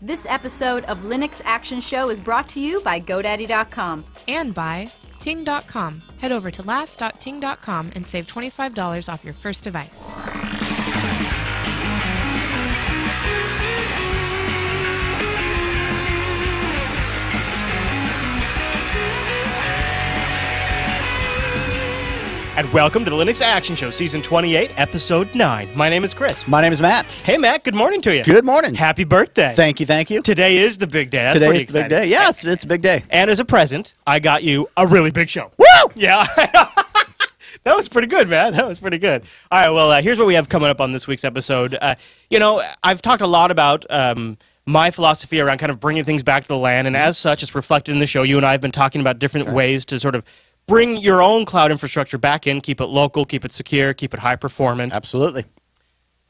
This episode of Linux Action Show is brought to you by GoDaddy.com. And by Ting.com. Head over to last.ting.com and save $25 off your first device. And welcome to the Linux Action Show, Season 28, Episode 9. My name is Chris. My name is Matt. Hey, Matt. Good morning to you. Good morning. Happy birthday. Thank you, thank you. Today is the big day. That's Today pretty is the big exciting. day. Yeah, it's a big day. And as a present, I got you a really big show. Woo! Yeah. That was pretty good, man. That was pretty good. All right, well, here's what we have coming up on this week's episode. I've talked a lot about my philosophy around kind of bringing things back to the land, and as such, it's reflected in the show. You and I have been talking about different ways to sort of bring your own cloud infrastructure back in, keep it local, keep it secure, keep it high performant. Absolutely.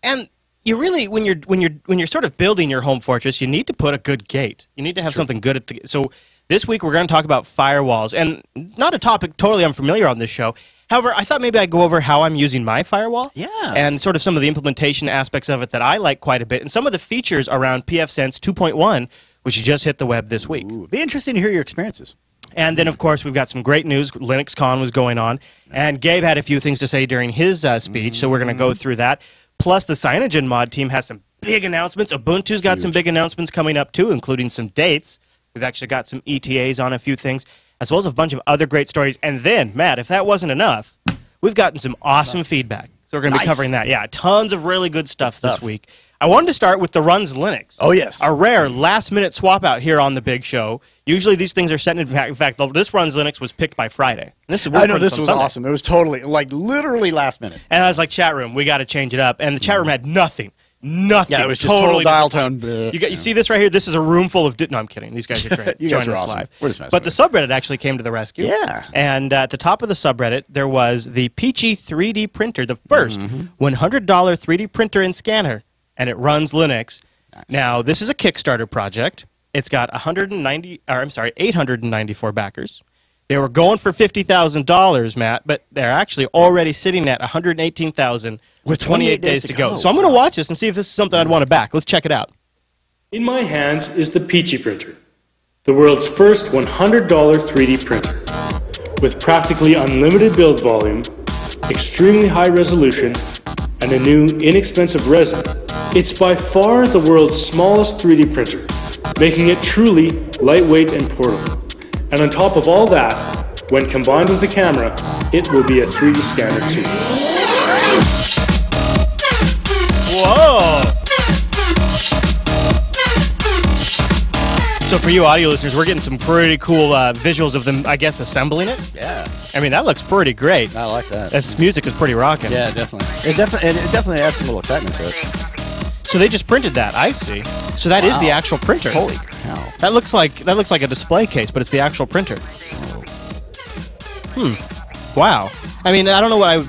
And you really, when you're sort of building your home fortress, you need to put a good gate. You need to have something good at the. So this week we're going to talk about firewalls, and not a topic totally unfamiliar on this show. However, I thought maybe I'd go over how I'm using my firewall. Yeah. And sort of some of the implementation aspects of it that I like quite a bit, and some of the features around pfSense 2.1, which just hit the web this week. Ooh, be interesting to hear your experiences. And then, of course, we've got some great news. LinuxCon was going on, and Gabe had a few things to say during his speech, so we're going to go through that. Plus, the CyanogenMod team has some big announcements. Ubuntu's got some big announcements coming up, too, including some dates. We've actually got some ETAs on a few things, as well as a bunch of other great stories. And then, Matt, if that wasn't enough, we've gotten some awesome feedback. So we're going to be covering that. Yeah, tons of really good stuff this week. I wanted to start with the Runs Linux. Oh, yes. A rare last-minute swap out here on the big show. Usually these things are set in fact, this Runs Linux was picked by Friday. I know, this was awesome. It was totally, like, literally last minute. And I was like, chat room, we got to change it up. And the chat room had nothing. Nothing. Yeah, it was just total dial tone. You see this right here? This is a room full of... No, I'm kidding. These guys are great. You guys are us awesome. live. We're just messing But the subreddit actually came to the rescue. Yeah. And at the top of the subreddit, there was the Peachy 3D printer, the first $100 3D printer and scanner. And it runs Linux. Nice. Now, this is a Kickstarter project. It's got 894 backers. They were going for $50,000, Matt, but they're actually already sitting at $118,000 with 28 days to go. So I'm going to watch this and see if this is something I'd want to back. Let's check it out. In my hands is the Peachy printer, the world's first $100 3D printer. With practically unlimited build volume, extremely high resolution, and a new, inexpensive resin, it's by far the world's smallest 3D printer, making it truly lightweight and portable. And on top of all that, when combined with the camera, it will be a 3D scanner too. Whoa! So for you audio listeners, we're getting some pretty cool visuals of them, I guess, assembling it. Yeah. I mean, that looks pretty great. I like that. Its music is pretty rocking. Yeah, definitely. It definitely adds some little excitement to it. So they just printed that. I see. So that is the actual printer. Holy cow. That looks like a display case, but it's the actual printer. Wow. I mean, I don't know what I...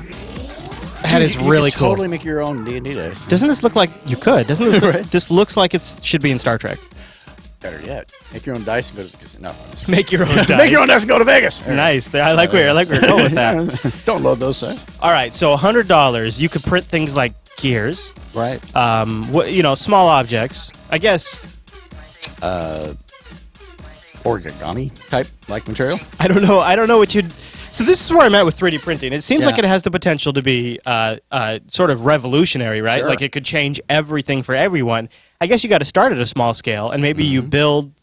That is really cool. Totally make your own D&D days. Doesn't this look like you could? Doesn't this Right. This looks like it should be in Star Trek. Better yet, make your own dice and go to... No. Make your own dice. Make your own dice and go to Vegas. Nice. I like where you're going with that. Don't load those things. All right, so $100, you could print things like gears. Right. Small objects. I guess... origami type like material. I don't know what you'd... So this is where I'm at with 3D printing. It seems like it has the potential to be sort of revolutionary, right? Sure. Like it could change everything for everyone. I guess you got to start at a small scale, and maybe you build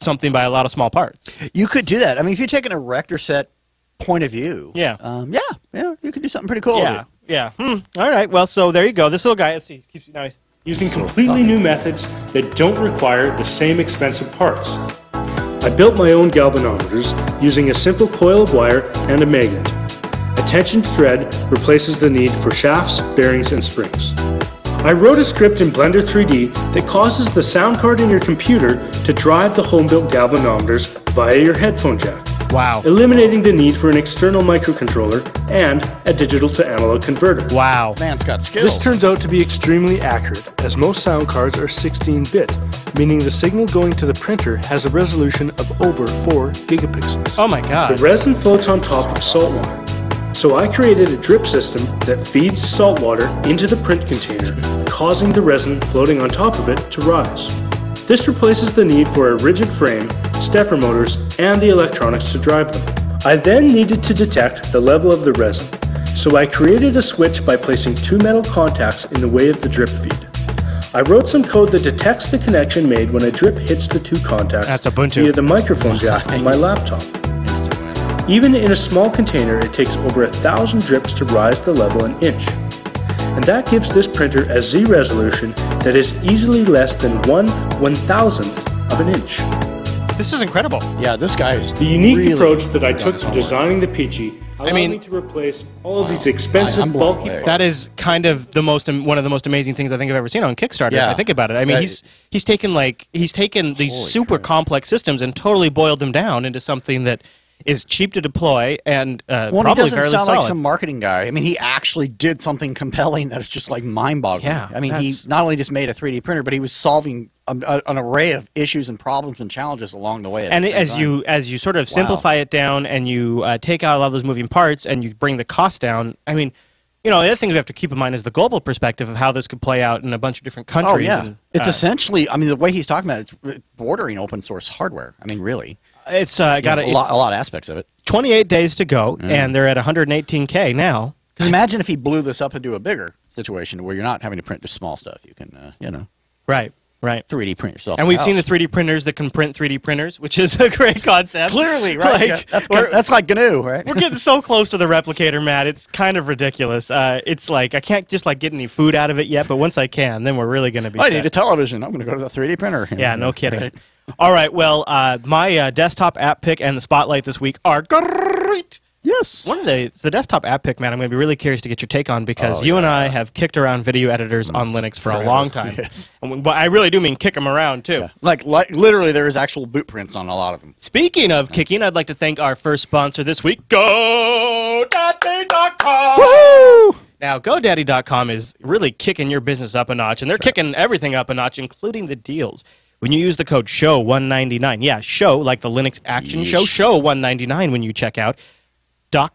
something by a lot of small parts. You could do that. I mean, if you're taking a Rector set point of view, yeah, you could do something pretty cool. Yeah. All right. Well, so there you go. This little guy. Let's see. Keeps nice. Using completely new methods that don't require the same expensive parts. I built my own galvanometers using a simple coil of wire and a magnet. A tensioned thread replaces the need for shafts, bearings, and springs. I wrote a script in Blender 3D that causes the sound card in your computer to drive the home-built galvanometers via your headphone jack. Wow. Eliminating the need for an external microcontroller and a digital-to-analog converter. Wow. Man's got skills. This turns out to be extremely accurate, as most sound cards are 16-bit, meaning the signal going to the printer has a resolution of over 4 gigapixels. Oh my god. The resin floats on top of salt water. So I created a drip system that feeds salt water into the print container, causing the resin floating on top of it to rise. This replaces the need for a rigid frame, stepper motors, and the electronics to drive them. I then needed to detect the level of the resin, so I created a switch by placing 2 metal contacts in the way of the drip feed. I wrote some code that detects the connection made when a drip hits the 2 contacts That's Ubuntu. via the microphone jack on my laptop. Even in a small container, it takes over 1,000 drips to rise the level an inch. And that gives this printer a Z resolution that is easily less than 1/1000th of an inch. This is incredible. Yeah, this guy is The unique really approach that I took done to his designing the Peachy allowed me to replace all of these expensive, I'm blown bulky away. parts. That is kind of one of the most amazing things I think I've ever seen on Kickstarter. Yeah. If I think about it, I mean, he's taken these super complex systems and totally boiled them down into something that is cheap to deploy and Well, he probably doesn't fairly sound solid. like some marketing guy. I mean, he actually did something compelling that is just like mind-boggling. Yeah, I mean, he not only just made a 3D printer, but he was solving an array of issues and problems and challenges along the way. And as you sort of simplify it down and you take out a lot of those moving parts and you bring the cost down, I mean, you know, the other thing we have to keep in mind is the global perspective of how this could play out in a bunch of different countries. Oh yeah, and, it's essentially. I mean, the way he's talking about it's bordering open source hardware. I mean, really, it's got a lot of aspects of it. 28 days to go, and they're at 118K now. Because imagine if he blew this up into a bigger situation where you're not having to print just small stuff. You can, Right. 3D print yourself. And we've seen the 3D printers that can print 3D printers, which is a great concept. Clearly, right? Like, That's like GNU, right? We're getting so close to the replicator, Matt. It's kind of ridiculous. It's like I can't just like get any food out of it yet, but once I can, then we're really going to be I set. need a television. I'm going to go to the 3D printer. Yeah, no kidding. Right. All right, well, my desktop app pick and the spotlight this week are great. Yes. One of the desktop app pick, man, I'm going to be really curious to get your take on because you and I have kicked around video editors on Linux for a long time. Yes. But I really do mean kick them around, too. Yeah. Like literally, there is actual boot prints on a lot of them. Speaking of kicking, I'd like to thank our first sponsor this week, GoDaddy.com. Woo! Now, GoDaddy.com is really kicking your business up a notch, and they're kicking everything up a notch, including the deals. When you use the code SHOW199, yeah, show, like the Linux action show, SHOW199 when you check out,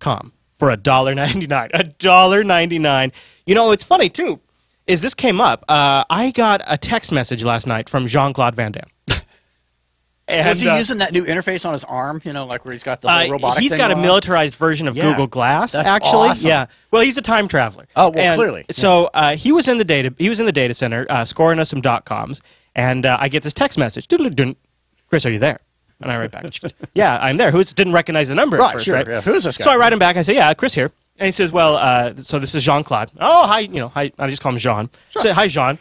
.com for $1.99. $1.99. You know, it's funny, too, is this came up. I got a text message last night from Jean-Claude Van Damme. And, was he using that new interface on his arm? You know, like where he's got the whole robotic He's thing got a going on? militarized version of Yeah, Google Glass, that's actually. awesome. Yeah. Well, he's a time traveler. Oh, well, And clearly. So he was in the data center scoring us some .coms, and I get this text message. Doodle-doo. Chris, are you there? And I write back, yeah, I'm there. Who didn't recognize the number at first, sure, right? yeah. Who's this guy? So I write him back. I say, yeah, Chris here. And he says, well, so this is Jean-Claude. Oh, hi, hi. I just call him Jean. Sure. I say, hi, Jean.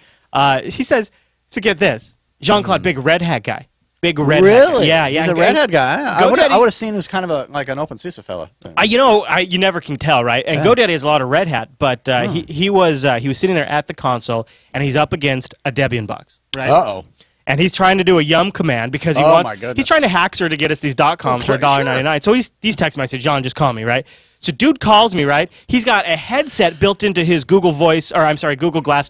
He says, so get this. Jean-Claude, big red hat guy. Big red hat guy. Really? Yeah, yeah. He's a redhead guy. I would have seen him as kind of like an OpenSUSE fella. You never can tell, right? And GoDaddy has a lot of red hat, but he was sitting there at the console, and he's up against a Debian box, right? Uh-oh. And he's trying to do a yum command because he's trying to hackser to get us these .coms for $1.99. So he's texting me. I said, John, just call me, right? So dude calls me, right? He's got a headset built into his Google Glass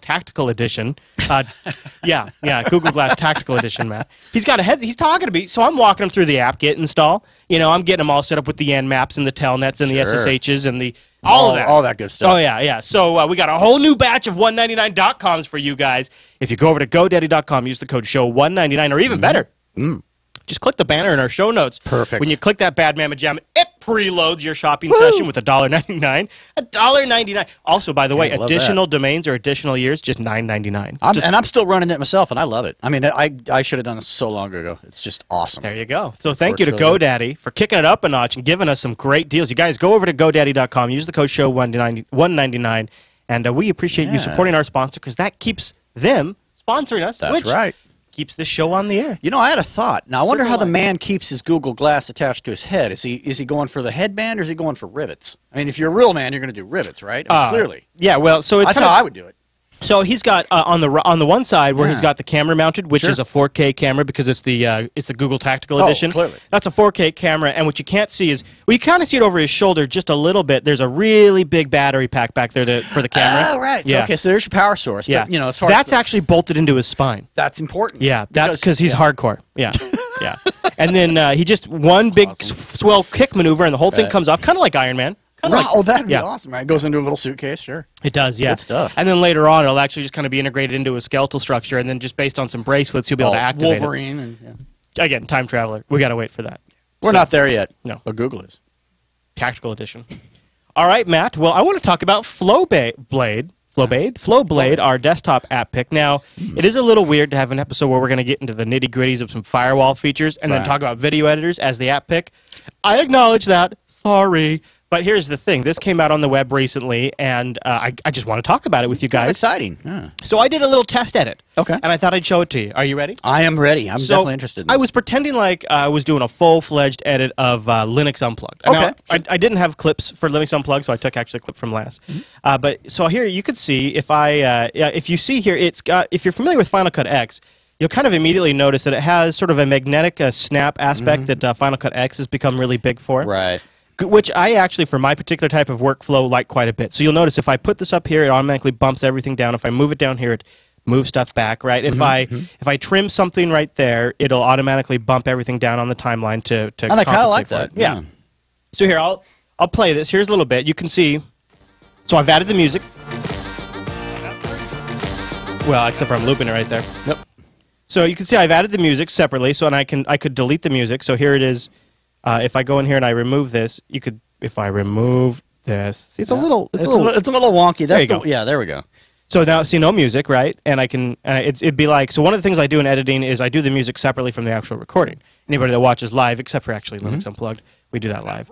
Tactical Edition. Google Glass Tactical Edition, Matt. He's got a headset. He's talking to me. So I'm walking him through the app get install. I'm getting him all set up with the nmaps and the telnets and the SSHs and the all that good stuff. Oh yeah. So we got a whole new batch of $1.99.coms for you guys. If you go over to GoDaddy.com, use the code SHOW199, or even better, just click the banner in our show notes. Perfect. When you click that bad mamma jam, it preloads your shopping session with $1.99. $1.99. Also, by the way, additional domains or additional years, just $9.99. And I'm still running it myself, and I love it. I mean, I should have done this so long ago. It's just awesome. There you go. So thank you to GoDaddy for kicking it up a notch and giving us some great deals. You guys go over to GoDaddy.com, use the code SHOW199, and we appreciate you supporting our sponsor because that keeps them sponsoring us. That's right. Keeps this show on the air. I had a thought. Now, I wonder how the man keeps his Google Glass attached to his head. Is he going for the headband, or is he going for rivets? I mean, if you're a real man, you're going to do rivets, right? Clearly. Yeah, well, so it's That's how I would do it. So he's got on the one side where he's got the camera mounted, which is a 4K camera because it's the Google Tactical Edition. Clearly. That's a 4K camera, and what you can't see is you kind of see it over his shoulder just a little bit. There's a really big battery pack back there for the camera. Oh, right. Yeah. So, so there's your power source. Yeah. But, as far that's as actually bolted into his spine. That's important. Yeah, that's because he's hardcore. Yeah, yeah. And then he just one big swell kick maneuver, and the whole thing comes off, kind of like Iron Man. Oh, that'd be yeah. awesome. Right? It goes into a little suitcase, sure. It does, yeah. Good stuff. And then later on, it'll actually just kind of be integrated into a skeletal structure, and then just based on some bracelets, you'll be able to activate Wolverine. And, it. Again, time traveler. We got to wait for that. We're not there yet. No. But Google is. Tactical edition. All right, Matt. Well, I want to talk about Flowblade, our desktop app pick. Now, it is a little weird to have an episode where we're going to get into the nitty-gritties of some firewall features and then talk about video editors as the app pick. I acknowledge that. Sorry. But here's the thing. This came out on the web recently, and I just want to talk about it with you guys. Exciting. Yeah. So I did a little test edit. Okay. And I thought I'd show it to you. Are you ready? I am ready. I'm definitely interested in this. I was pretending like I was doing a full-fledged edit of Linux Unplugged. Okay. Now, I didn't have clips for Linux Unplugged, so I took actually a clip from last. But so here you could see if you see here, it's got, if you're familiar with Final Cut X, you'll kind of immediately notice that it has sort of a magnetic snap aspect that Final Cut X has become really big for. Right. Which I actually, for my particular type of workflow, like quite a bit. So you'll notice if I put this up here, it automatically bumps everything down. If I move it down here, it moves stuff back, right? If I trim something right there, it'll automatically bump everything down on the timeline to And I kind of like compensate for that. it. Yeah. So here, I'll play this. Here's a little bit. You can see. So I've added the music. Well, except for I'm looping it right there. Yep. So you can see I've added the music separately. So and I could delete the music. So here it is. If I go in here and I remove this, you could. If I remove this, see, it's a little wonky. There you go. Yeah, there we go. So now, see, no music, right? And I can. It'd be like. So one of the things I do in editing is I do the music separately from the actual recording. Anybody that watches live, except for actually Linux Unplugged, we do that live.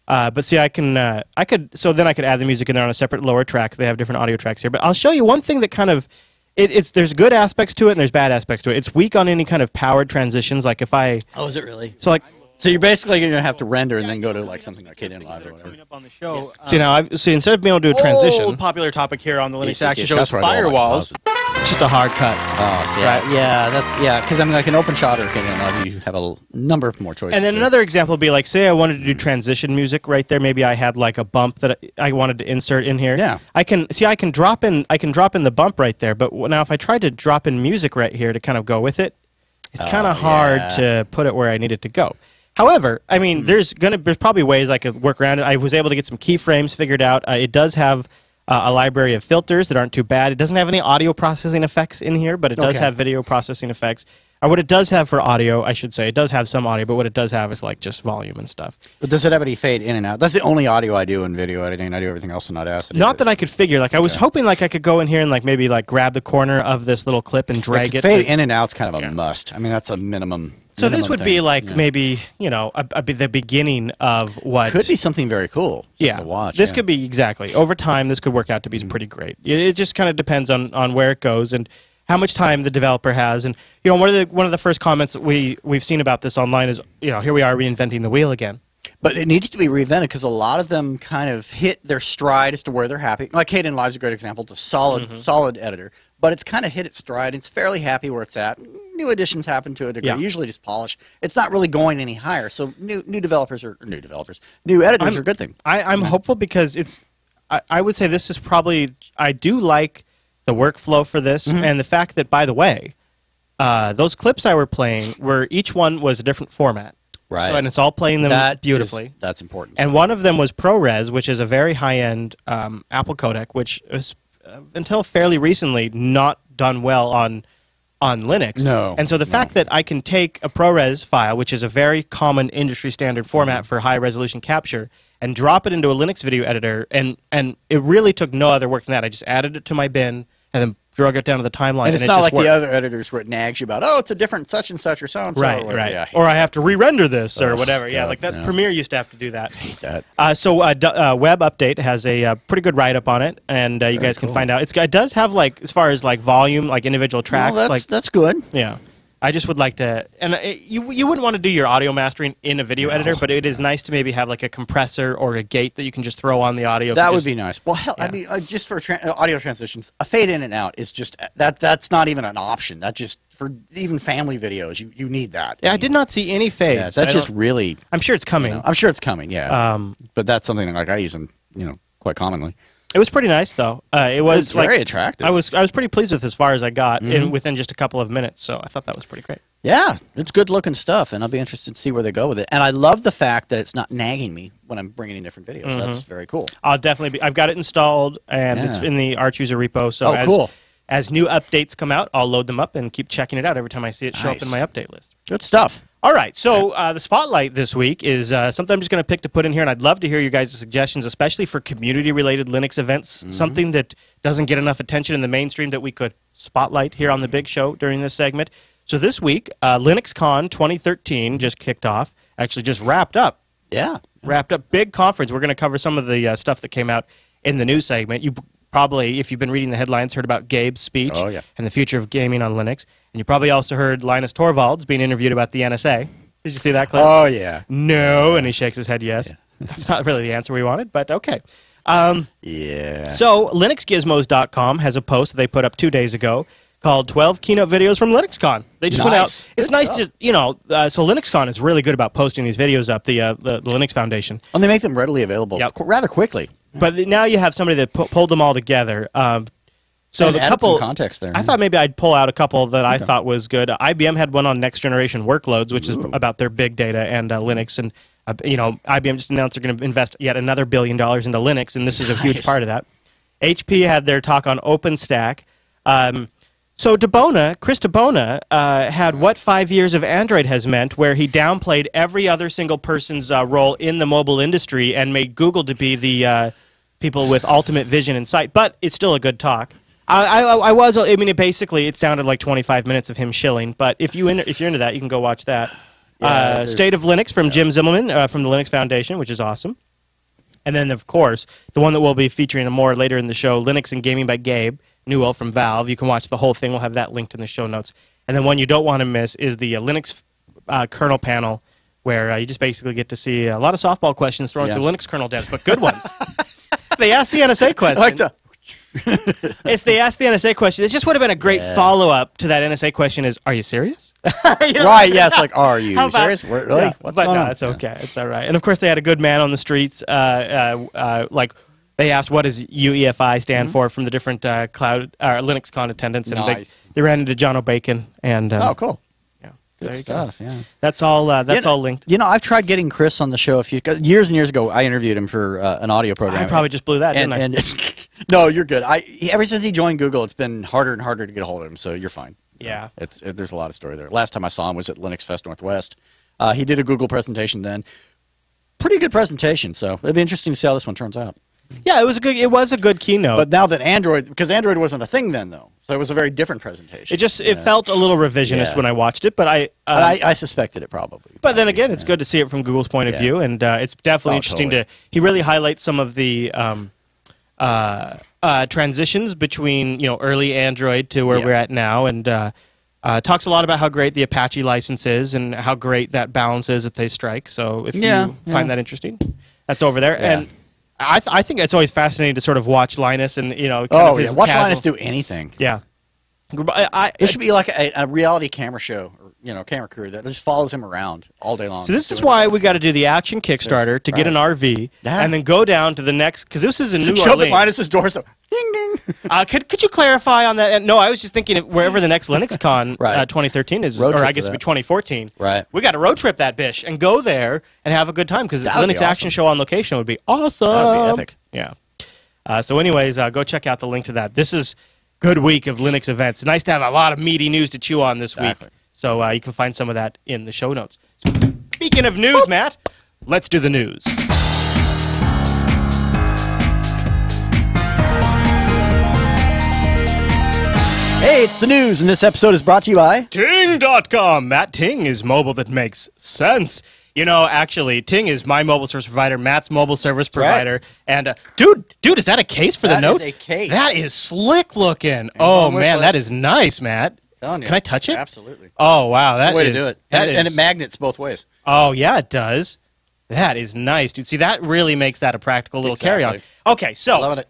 But see, I could. So then I could add the music in there on a separate lower track. They have different audio tracks here. But I'll show you one thing that kind of. There's good aspects to it and there's bad aspects to it. It's weak on any kind of powered transitions. Like if I. Oh, is it really? So like. So you're basically going to have to render and then go to like something like Kdenlive or whatever. Coming up on the show. Yes. See now, instead of being able to do a transition, popular topic here on the Linux Action Show is firewalls. Just a hard cut. Oh, so yeah, right? Because I mean, like an open shot or Kdenlive, you have a number of more choices. And then another example would be like, say I wanted to do transition music right there. Maybe I had like a bump that I wanted to insert in here. Yeah. I can drop in the bump right there. But now if I tried to drop in music right here to kind of go with it, it's kind of hard to put it where I need it to go. However, I mean, there's probably ways I could work around it. I was able to get some keyframes figured out. It does have a library of filters that aren't too bad. It doesn't have any audio processing effects in here, but it does have video processing effects. Or what it does have for audio, I should say, it does have some audio, but what it does have is like just volume and stuff. But does it have any fade in and out? That's the only audio I do in video editing. I do everything else in Audacity. Not that I could figure. Like I was hoping like I could go in here and like maybe like grab the corner of this little clip and drag it. Fade in and out's kind of a must. I mean, that's a minimum. So this would be like maybe, you know, the beginning of what... Could be something very cool to watch. This could be, exactly. Over time, this could work out to be pretty great. It just kind of depends on where it goes and how much time the developer has. And, you know, one of the first comments that we've seen about this online is, you know, here we are reinventing the wheel again. But it needs to be reinvented because a lot of them kind of hit their stride as to where they're happy. Like Kdenlive's a great example. It's a solid editor. But it's kind of hit its stride. It's fairly happy where it's at. New additions happen to a degree. Usually just polish. It's not really going any higher. So new editors are a good thing. I'm hopeful because I would say this is probably, I do like the workflow for this and the fact that, by the way, those clips I were playing each one was a different format. Right. So, and it's all playing them beautifully. That's important. And one of them was ProRes, which is a very high-end Apple codec, which is until fairly recently not done well on Linux. No. And so the fact that I can take a ProRes file, which is a very common industry standard format for high-resolution capture, and drop it into a Linux video editor, and it really took no other work than that. I just added it to my bin and then drug it down to the timeline. And it's not like the other editors where it nags you about, oh, it's a different such and such or so and so. Right, right. Yeah, or I have to re-render this or whatever. God, like that. Premiere used to have to do that. I hate that. So Web Update has a pretty good write-up on it, and you guys can find out. It does have, like, as far as like volume, like individual tracks. Well, that's good. Yeah. I just would like to, and you wouldn't want to do your audio mastering in a video editor, but it is nice to maybe have like a compressor or a gate that you can just throw on the audio. That would be nice. Well, hell, I mean, just for audio transitions, a fade in and out is just that's not even an option. That just for even family videos, you need that. Yeah, I did not see any fades. Yeah, that's just really. I'm sure it's coming. I'm sure it's coming. Yeah. But that's something like I use them, quite commonly. It was pretty nice, though. It was very attractive. I was pretty pleased with as far as I got within just a couple of minutes. So I thought that was pretty great. Yeah, it's good looking stuff, and I'll be interested to see where they go with it. And I love the fact that it's not nagging me when I'm bringing in different videos. That's very cool. I'll definitely be. I've got it installed, and it's in the Arch user repo. So cool. As new updates come out, I'll load them up and keep checking it out every time I see it show up in my update list. Good stuff. All right, so the spotlight this week is something I'm just going to pick to put in here, and I'd love to hear your guys' suggestions, especially for community-related Linux events, something that doesn't get enough attention in the mainstream that we could spotlight here on the big show during this segment. So this week, LinuxCon 2013 just kicked off, actually just wrapped up. Yeah. Wrapped up. Big conference. We're going to cover some of the stuff that came out in the news segment. You probably, if you've been reading the headlines, heard about Gabe's speech and the future of gaming on Linux. And you probably also heard Linus Torvalds being interviewed about the NSA. Did you see that clip? Oh, yeah. No, and he shakes his head yes. Yeah. That's not really the answer we wanted, but okay. Yeah. So LinuxGizmos.com has a post that they put up 2 days ago called 12 Keynote Videos from LinuxCon. They just went out. It's nice to, you know, so LinuxCon is really good about posting these videos up, the Linux Foundation. And they make them readily available rather quickly. But now you have somebody that pulled them all together. So the couple some context there. I thought maybe I'd pull out a couple that I thought was good. IBM had one on next generation workloads, which is about their big data and Linux. And you know, IBM just announced they're going to invest yet another $1 billion into Linux, and this is a huge part of that. HP had their talk on OpenStack. So Chris DeBona had what 5 years of Android has meant, where he downplayed every other single person's role in the mobile industry and made Google to be the people with ultimate vision and sight. But it's still a good talk. I mean, it sounded like 25 minutes of him shilling. But if you're into that, you can go watch that. State of Linux from Jim Zimmelman from the Linux Foundation, which is awesome. And then, of course, the one that we'll be featuring more later in the show, Linux and Gaming by Gabe, Newell from Valve. You can watch the whole thing. We'll have that linked in the show notes. And then one you don't want to miss is the Linux kernel panel, where you just basically get to see a lot of softball questions thrown through Linux kernel devs, but good ones. They asked the NSA question. I like the They asked the NSA question. This just would have been a great follow-up to that NSA question is, are you serious? Right, yeah, it's like, are you serious? Really? Yeah, What's but going no, on? it's okay. It's all right. And, of course, they had a good man on the streets. Like, they asked, what does UEFI stand for from the different LinuxCon attendants. And they ran into John O'Bacon. And, oh, cool. Yeah, good stuff, yeah. That's all all linked. You know, I've tried getting Chris on the show years and years ago. I interviewed him for an audio program. I probably just blew that, didn't I? No, you're good. Ever since he joined Google, it's been harder and harder to get a hold of him, so you're fine. Yeah. There's a lot of story there. Last time I saw him was at Linux Fest Northwest. He did a Google presentation then. Pretty good presentation, so it'll be interesting to see how this one turns out. Yeah, it was a good keynote. But now that because Android wasn't a thing then, though, so it was a very different presentation. It felt a little revisionist when I watched it, but I suspected it probably. But then again, it's good to see it from Google's point of view, and it's definitely interesting to. He really highlights some of the transitions between early Android to where we're at now, and talks a lot about how great the Apache license is and how great that balance is that they strike. So if you find that interesting, that's over there. Yeah. And I think it's always fascinating to sort of watch Linus and watch Linus do anything. Yeah, there should be like a reality camera show or camera crew that just follows him around all day long. So this is why we got to do the Action Kickstarter to get an RV and then go down to the next, because this is in New Orleans. Show up at Linus's doorstep. Ding ding. Could you clarify on that? No, I was just thinking wherever the next LinuxCon 2013 is, or I guess it'll be 2014. Right. We got to road trip that bish and go there and have a good time, because Linux Action Show on location would be awesome. That would be epic. Yeah. So anyways, go check out the link to that. This is good week of Linux events. Nice to have a lot of meaty news to chew on this week. So you can find some of that in the show notes. Speaking of news, Matt, let's do the news. Hey, it's the news, and this episode is brought to you by Ting.com. Matt, Ting is mobile that makes sense. Actually, Ting is my mobile service provider, Matt's mobile service provider. Right. And, dude, is that a case for the note? That is a case. That is slick looking. Oh, man, that is nice, Matt. Can I touch it? Absolutely. Oh, wow. That's the way to do it. And it magnets both ways. Oh, yeah, it does. That is nice, dude. See, that really makes that a practical little carry-on. Okay, so loving it.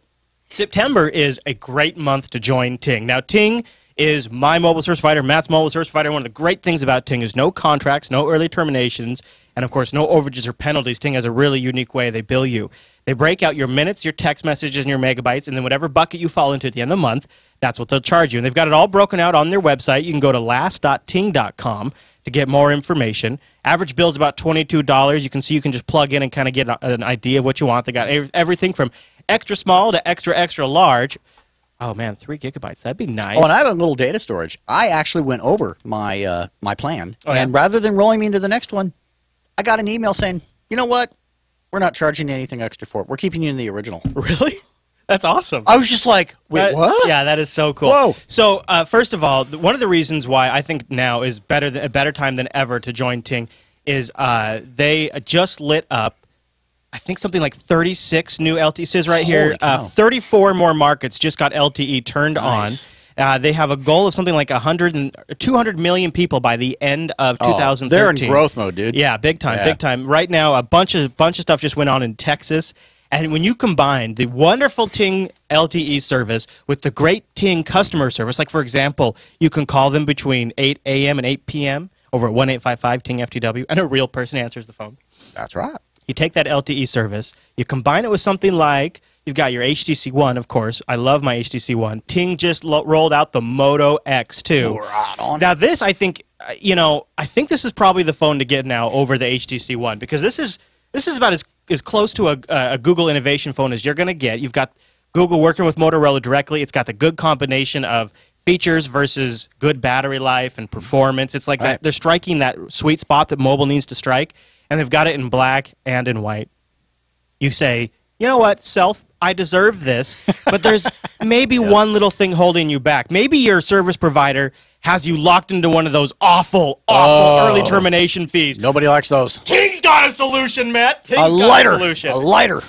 September is a great month to join Ting. Now, Ting is my mobile service provider, Matt's mobile service provider. One of the great things about Ting is no contracts, no early terminations, and of course no overages or penalties. Ting has a really unique way they bill you. They break out your minutes, your text messages, and your megabytes, and then whatever bucket you fall into at the end of the month, that's what they'll charge you. And they've got it all broken out on their website. You can go to last.ting.com to get more information. Average bill is about $22. You can see you can just plug in and kind of get an idea of what you want. They got everything from extra small to extra large. Oh man, 3 gigabytes. That'd be nice. Oh, and I have a little data storage. I actually went over my my plan, and rather than rolling me into the next one, I got an email saying, you know what? We're not charging you anything extra for it. We're keeping you in the original. Really? That's awesome. I was just like, wait, what? Yeah, that is so cool. Whoa. So, first of all, one of the reasons why I think now is a better time than ever to join Ting is they just lit up, I think something like 36 new LTEs right here. 34 more markets just got LTE turned on. They have a goal of something like 200 million people by the end of 2013. They're in growth mode, dude. Yeah, big time, big time. Right now, a bunch of stuff just went on in Texas. And when you combine the wonderful Ting LTE service with the great Ting customer service, like for example, you can call them between 8 a.m. and 8 p.m. over at 1-855-TING-FTW, and a real person answers the phone. That's right. You take that LTE service, you combine it with something like, you've got your HTC One, of course. I love my HTC One. Ting just rolled out the Moto X2. Right on. Now this, I think, I think this is probably the phone to get now over the HTC One, because this is about as close to a Google innovation phone as you're going to get. You've got Google working with Motorola directly. It's got the good combination of features versus good battery life and performance. It's like they're striking that sweet spot that mobile needs to strike, and they've got it in black and in white. You say, you know what, self, I deserve this, but there's maybe one little thing holding you back. Maybe your service provider has you locked into one of those awful early termination fees. Nobody likes those. Ting's got a solution, Matt. Ting's got a solution. A lighter.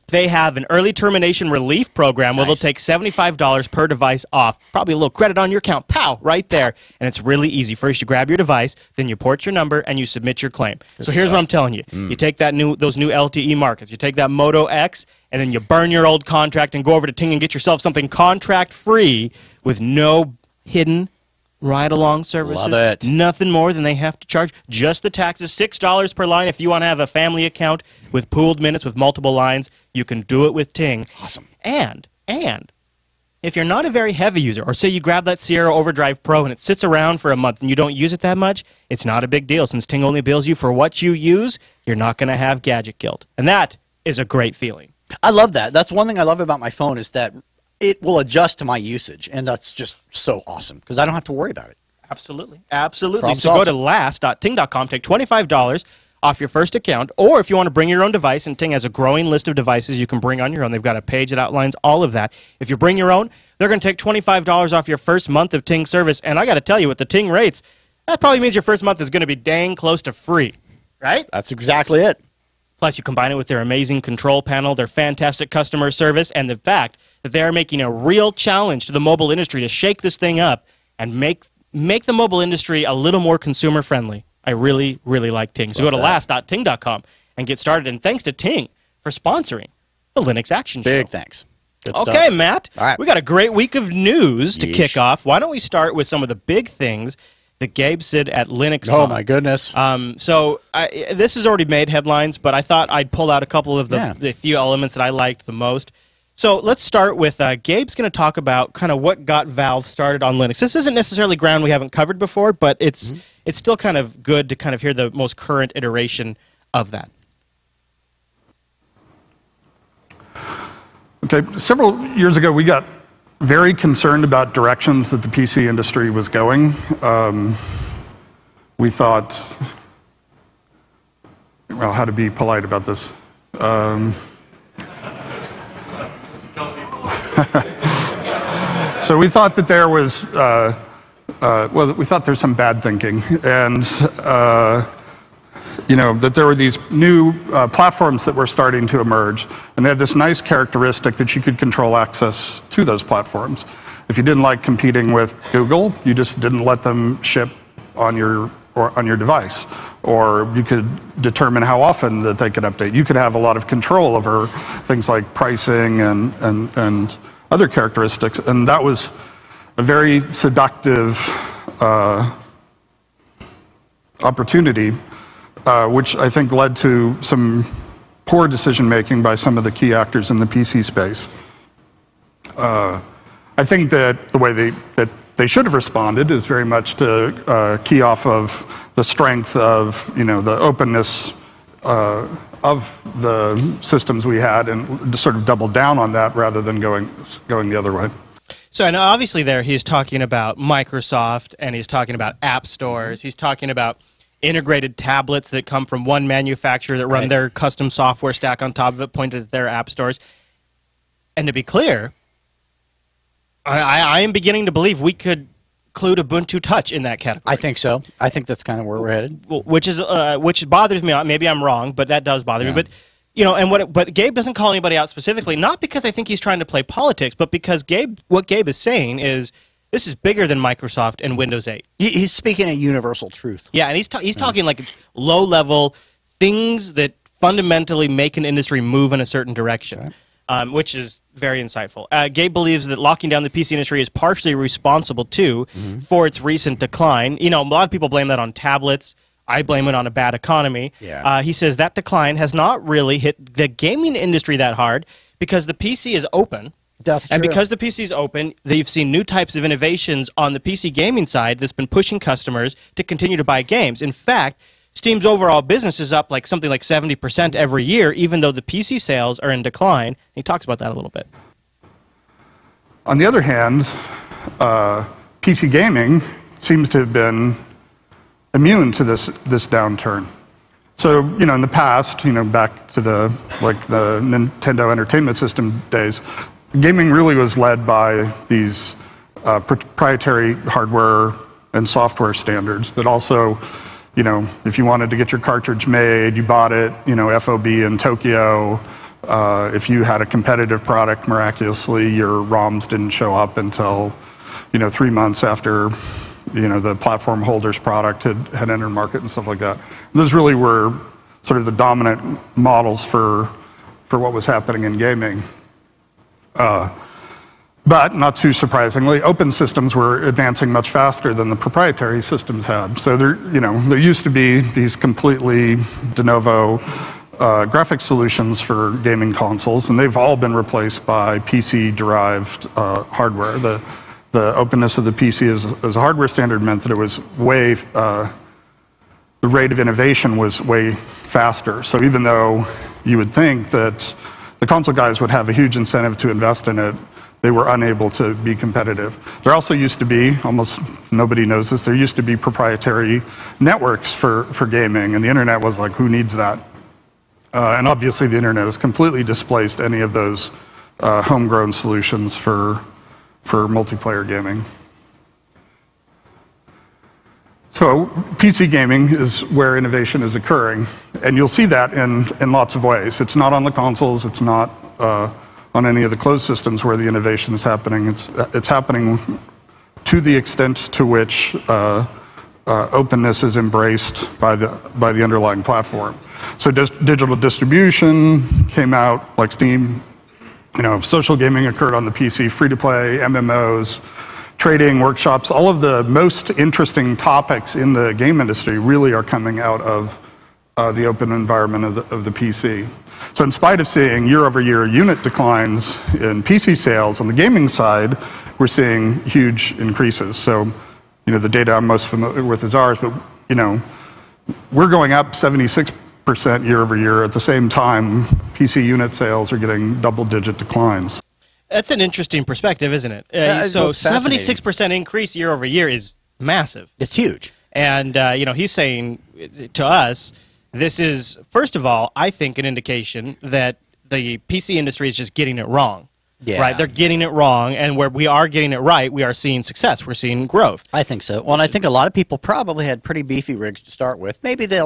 They have an early termination relief program where they'll take $75 per device off. Probably a little credit on your account. Pow! Right there. And it's really easy. First, you grab your device, then you port your number, and you submit your claim. So here's what I'm telling you. You take those new LTE markets. You take that Moto X, and then you burn your old contract and go over to Ting and get yourself something contract-free with no hidden ride-along services. Love it. Nothing more than they have to charge. Just the taxes. $6 per line. If you want to have a family account with pooled minutes with multiple lines, you can do it with Ting. Awesome. And if you're not a very heavy user, or say you grab that Sierra Overdrive Pro and it sits around for a month and you don't use it that much, it's not a big deal. Since Ting only bills you for what you use, you're not going to have gadget guilt. And that is a great feeling. I love that. That's one thing I love about my phone is that it will adjust to my usage, and that's just so awesome because I don't have to worry about it. Absolutely. Absolutely. Problem So go to last.ting.com, take $25 off your first account, or if you want to bring your own device, and Ting has a growing list of devices you can bring on your own. They've got a page that outlines all of that. If you bring your own, they're going to take $25 off your first month of Ting service, and I got to tell you, with the Ting rates, that probably means your first month is going to be dang close to free, right? That's exactly it. Plus, you combine it with their amazing control panel, their fantastic customer service, and the fact that they are making a real challenge to the mobile industry to shake this thing up and make the mobile industry a little more consumer-friendly. I really, really like Ting. So go to last.ting.com and get started. And thanks to Ting for sponsoring the Linux Action Show. Big thanks. Good Okay, stuff. Matt. All right. We got a great week of news to kick off. Why don't we start with some of the big things that Gabe said at LinuxCon. Oh, my goodness. This has already made headlines, but I thought I'd pull out a couple of the few elements that I liked the most. So let's start with Gabe's going to talk about kind of what got Valve started on Linux. This isn't necessarily ground we haven't covered before, but it's still kind of good to kind of hear the most current iteration of that. Okay, several years ago, we got very concerned about directions that the PC industry was going. We thought, well, how to be polite about this. So we thought that there was, well, we thought there's some bad thinking, and you know, that there were these new platforms that were starting to emerge, and they had this nice characteristic that you could control access to those platforms. If you didn't like competing with Google, you just didn't let them ship on your device, or you could determine how often that they could update. You could have a lot of control over things like pricing and other characteristics, and that was a very seductive opportunity, which I think led to some poor decision-making by some of the key actors in the PC space. I think that the way that they should have responded is very much to key off of the strength of, the openness of the systems we had, and to sort of double down on that rather than going the other way. So, and obviously there he's talking about Microsoft, and he's talking about app stores. He's talking about integrated tablets that come from one manufacturer that run their custom software stack on top of it, pointed at their app stores. And to be clear, I am beginning to believe we could include Ubuntu Touch in that category. I think so. I think that's kind of where we're headed. Which bothers me. Maybe I'm wrong, but that does bother me. But but Gabe doesn't call anybody out specifically, not because I think he's trying to play politics, but because what Gabe is saying is this is bigger than Microsoft and Windows 8. He's speaking a universal truth. Yeah, and he's talking like low-level things that fundamentally make an industry move in a certain direction. Okay. Which is very insightful. Gabe believes that locking down the PC industry is partially responsible, too, for its recent decline. A lot of people blame that on tablets. I blame it on a bad economy. Yeah. He says that decline has not really hit the gaming industry that hard because the PC is open. That's true. And because the PC is open, they've seen new types of innovations on the PC gaming side that's been pushing customers to continue to buy games. In fact, Steam's overall business is up something like 70% every year, even though the PC sales are in decline. He talks about that a little bit. On the other hand, PC gaming seems to have been immune to this downturn. So, in the past, back to the Nintendo Entertainment System days, gaming really was led by these proprietary hardware and software standards that also, if you wanted to get your cartridge made, you bought it, FOB in Tokyo. If you had a competitive product, miraculously, your ROMs didn't show up until, 3 months after, the platform holder's product had entered market and stuff like that. And those really were sort of the dominant models for what was happening in gaming. But, not too surprisingly, open systems were advancing much faster than the proprietary systems had. So there used to be these completely de novo graphics solutions for gaming consoles, and they've all been replaced by PC-derived hardware. The openness of the PC as a hardware standard meant that it was the rate of innovation was way faster. So even though you would think that the console guys would have a huge incentive to invest in it, they were unable to be competitive. There also used to be, almost nobody knows this, there used to be proprietary networks for gaming, and the internet was like, who needs that? And obviously the internet has completely displaced any of those homegrown solutions for multiplayer gaming. So PC gaming is where innovation is occurring, and you'll see that in lots of ways. It's not on the consoles, it's not on any of the closed systems where the innovation is happening. It's happening to the extent to which openness is embraced by the underlying platform. So digital distribution came out like Steam. Social gaming occurred on the PC, free-to-play, MMOs, trading, workshops. All of the most interesting topics in the game industry really are coming out of the open environment of the PC. So in spite of seeing year-over-year unit declines in PC sales, on the gaming side, we're seeing huge increases. So, the data I'm most familiar with is ours, but, we're going up 76% year-over-year. At the same time, PC unit sales are getting double-digit declines. That's an interesting perspective, isn't it? So 76% increase year-over-year is massive. It's huge. And, he's saying to us, this is, first of all, I think an indication that the PC industry is just getting it wrong. Yeah. Right? They're getting it wrong, and where we are getting it right, we are seeing success. We're seeing growth. I think so. Well, and I think a lot of people probably had pretty beefy rigs to start with. Maybe they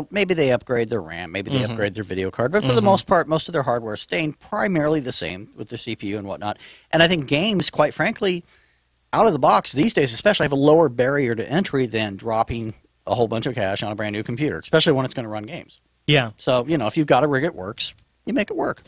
upgrade their RAM, maybe they upgrade their video card, but for the most part, most of their hardware is staying primarily the same with their CPU and whatnot. And I think games, quite frankly, out of the box these days especially, have a lower barrier to entry than dropping a whole bunch of cash on a brand new computer, especially when it's going to run games. Yeah. So, if you've got a rig that works, you make it work.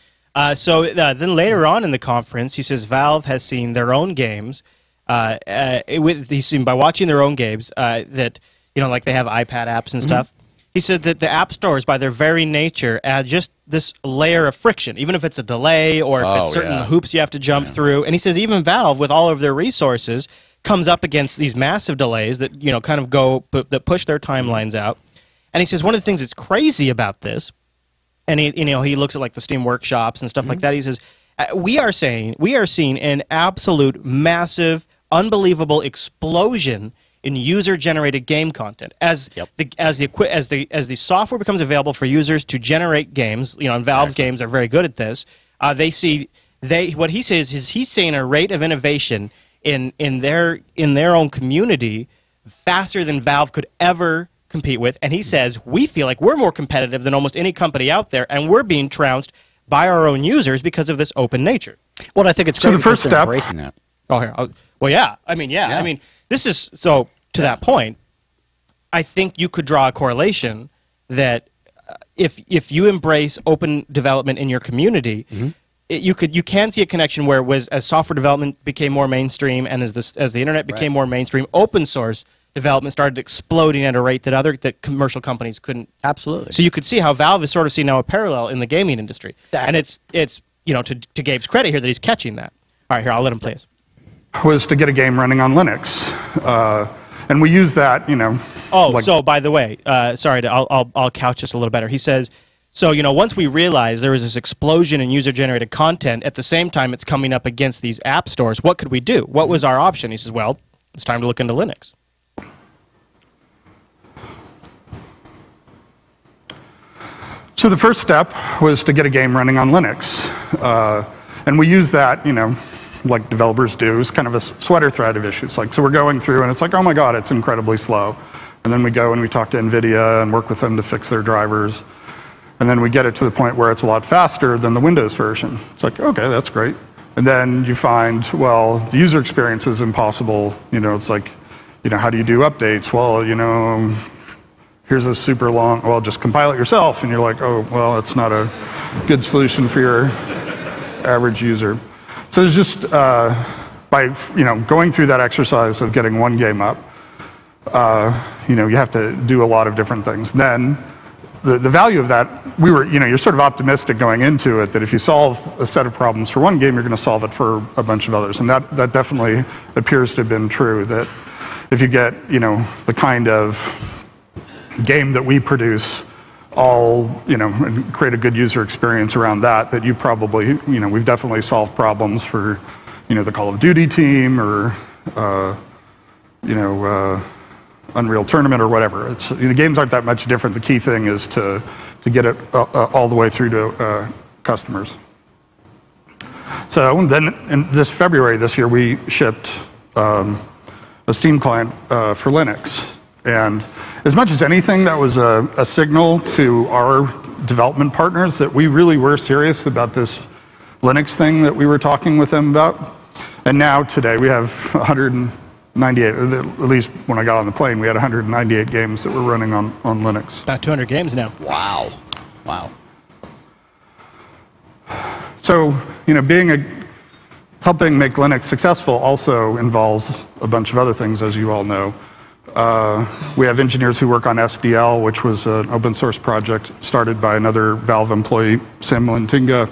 So then later on in the conference, he says Valve has seen their own games by watching their own games that like they have iPad apps and stuff. He said that the app stores, by their very nature, add just this layer of friction, even if it's a delay or if it's certain hoops you have to jump through. And he says even Valve, with all of their resources, comes up against these massive delays that kind of that push their timelines out. And he says one of the things that's crazy about this, and he looks at like the Steam workshops and stuff like that. He says we are seeing an absolute massive, unbelievable explosion in user-generated game content as the software becomes available for users to generate games. And Valve's games are very good at this. What he says is he's seeing a rate of innovation in their own community faster than Valve could ever compete with. And he says we feel like we're more competitive than almost any company out there, and we're being trounced by our own users because of this open nature. Well, I think it's great. So the first step, embracing that. Oh, here. Well, yeah. I mean, this is so. To that point, I think you could draw a correlation that if you embrace open development in your community, you can see a connection where as software development became more mainstream and as the internet became more mainstream, open source development started exploding at a rate that commercial companies couldn't. Absolutely. So you could see how Valve is sort of seeing now a parallel in the gaming industry. Exactly. And it's to Gabe's credit here that he's catching that. All right, here, I'll let him play this. Was to get a game running on Linux. And we use that, So by the way, sorry, I'll couch this a little better. He says, so once we realized there was this explosion in user-generated content, at the same time it's coming up against these app stores. What could we do? What was our option? He says, well, it's time to look into Linux. So the first step was to get a game running on Linux, and we use that, like developers do, is kind of a sweater thread of issues. So we're going through and it's like, oh my God, it's incredibly slow. And then we go and we talk to NVIDIA and work with them to fix their drivers. And then we get it to the point where it's a lot faster than the Windows version. It's like, okay, that's great. And then you find, well, the user experience is impossible. It's like, how do you do updates? Well, here's a super long, well, just compile it yourself. And you're like, oh, well, it's not a good solution for your average user. So there's just, by going through that exercise of getting one game up, you have to do a lot of different things. Then the value of that, you're sort of optimistic going into it that if you solve a set of problems for one game, you're going to solve it for a bunch of others. And that definitely appears to have been true, that if you get, the kind of game that we produce, and create a good user experience around that you probably, we've definitely solved problems for, the Call of Duty team or, Unreal Tournament or whatever. The games aren't that much different. The key thing is to get it all the way through to customers. So then in this February this year, we shipped a Steam client for Linux. And as much as anything, that was a signal to our development partners that we really were serious about this Linux thing that we were talking with them about. And now, today, we have 198, at least when I got on the plane, we had 198 games that were running on Linux. About 200 games now. Wow. Wow. So, helping make Linux successful also involves a bunch of other things, as you all know. We have engineers who work on SDL, which was an open source project started by another Valve employee, Sam Lantinga.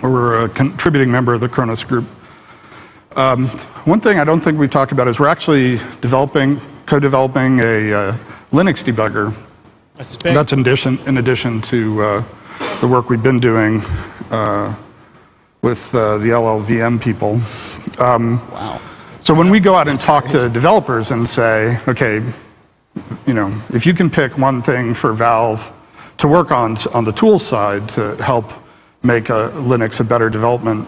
We're a contributing member of the Kronos group. One thing I don't think we've talked about is we're actually co-developing a Linux debugger. That's in addition to the work we've been doing with the LLVM people. Wow. So when we go out and talk to developers and say, okay, if you can pick one thing for Valve to work on the tools side to help make Linux a better development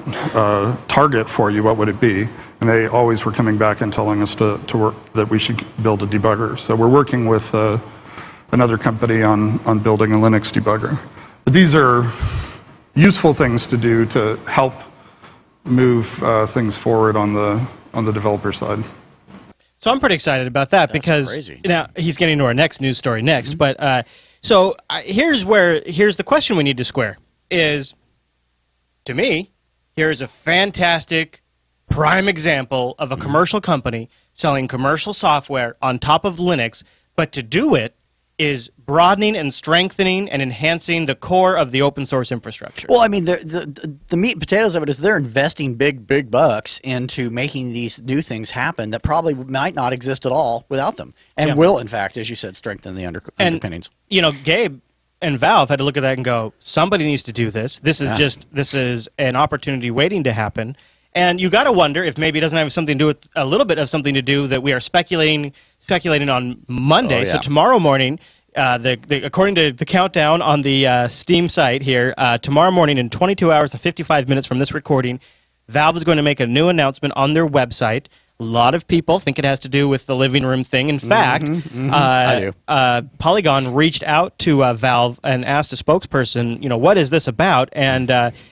target for you, what would it be? And they always were coming back and telling us to work that we should build a debugger. So we're working with another company on building a Linux debugger. But these are useful things to do to help move things forward on the developer side. So I'm pretty excited about that. That's because crazy. Now he's getting to our next news story next. But here's the question we need to square is, to me, here's a fantastic prime example of a commercial company selling commercial software on top of Linux, but to do it is broadening and strengthening and enhancing the core of the open source infrastructure. Well, I mean, the meat and potatoes of it is they're investing big bucks into making these new things happen that probably might not exist at all without them, and will, in fact, as you said, strengthen the underpinnings. You know, Gabe and Valve had to look at that and go, somebody needs to do this. This is an opportunity waiting to happen. And you got to wonder if maybe it doesn't have something to do with a little bit of something to do that we are speculating on Monday. So tomorrow morning, according to the countdown on the Steam site here, tomorrow morning in 22 hours and 55 minutes from this recording, Valve is going to make a new announcement on their website. A lot of people think it has to do with the living room thing. In fact, I do. Polygon reached out to Valve and asked a spokesperson, you know, what is this about? And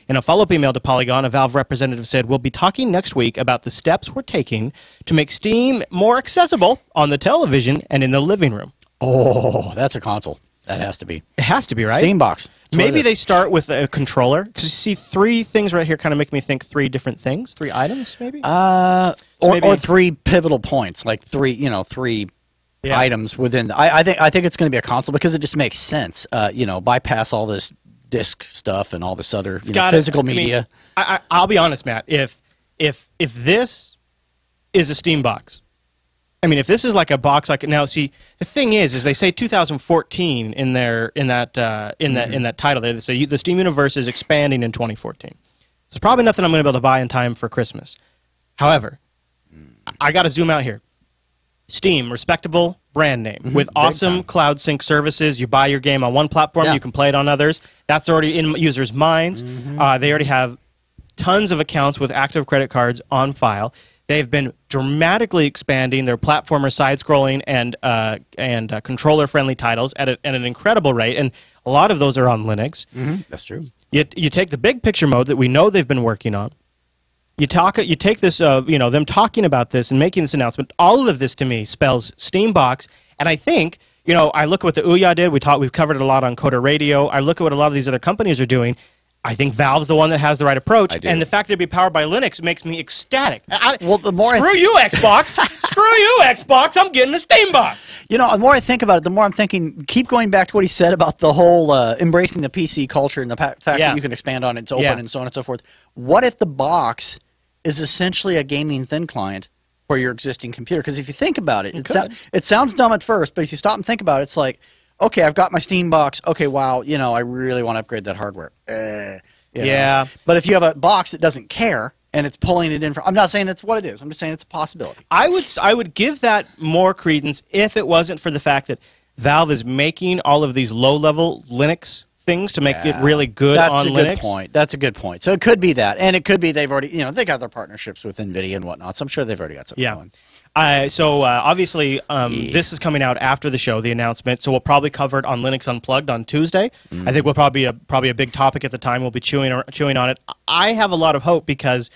in a follow-up email to Polygon, a Valve representative said, we'll be talking next week about the steps we're taking to make Steam more accessible on the television and in the living room. Oh, that's a console. That has to be. It has to be, right? Steam box. Maybe they start with a controller. Because you see 3 things right here kind of make me think 3 different things. 3 items, maybe? Or 3 pivotal points, like 3 items within. I think it's going to be a console because it just makes sense. You know, bypass all this disc stuff and all this other physical media. I'll be honest, Matt. If this is a Steam box, I mean, if this is like a box like now, see, the thing is they say 2014 in that title there. They say the Steam universe is expanding in 2014. There's probably nothing I'm going to be able to buy in time for Christmas. However, I got to zoom out here. Steam, respectable brand name with awesome cloud sync services. You buy your game on one platform, you can play it on others. That's already in users' minds. They already have tons of accounts with active credit cards on file. They've been dramatically expanding their platformer, side-scrolling, and controller-friendly titles at an incredible rate, and a lot of those are on Linux. That's true. You take the big picture mode that we know they've been working on. You take this, them talking about this and making this announcement. All of this to me spells Steambox, and I think, I look at what the Ouya did. We've covered it a lot on Coder Radio. I look at what a lot of these other companies are doing. I think Valve's the one that has the right approach, and the fact that it'd be powered by Linux makes me ecstatic. Well, the more screw you, Xbox! Screw you, Xbox! I'm getting a Steam box. The more I think about it, the more I'm thinking. Keep going back to what he said about the whole embracing the PC culture and the fact that you can expand on it, it's open, and so on and so forth. What if the box is essentially a gaming thin client for your existing computer? Because if you think about it, it sounds dumb at first, but if you stop and think about it, it's like, okay, I've got my Steam box. Okay, wow, I really want to upgrade that hardware. Yeah. But if you have a box that doesn't care and it's pulling it in from, I'm not saying that's what it is. I'm just saying it's a possibility. I would give that more credence if it wasn't for the fact that Valve is making all of these low-level Linux things to make it really good on Linux. That's a good point. That's a good point. So it could be that, and it could be they've already, they got their partnerships with NVIDIA and whatnot. So I'm sure they've already got something going. Obviously, this is coming out after the show, the announcement, so we'll probably cover it on Linux Unplugged on Tuesday. I think we'll probably a big topic at the time. We'll be chewing on it. I have a lot of hope because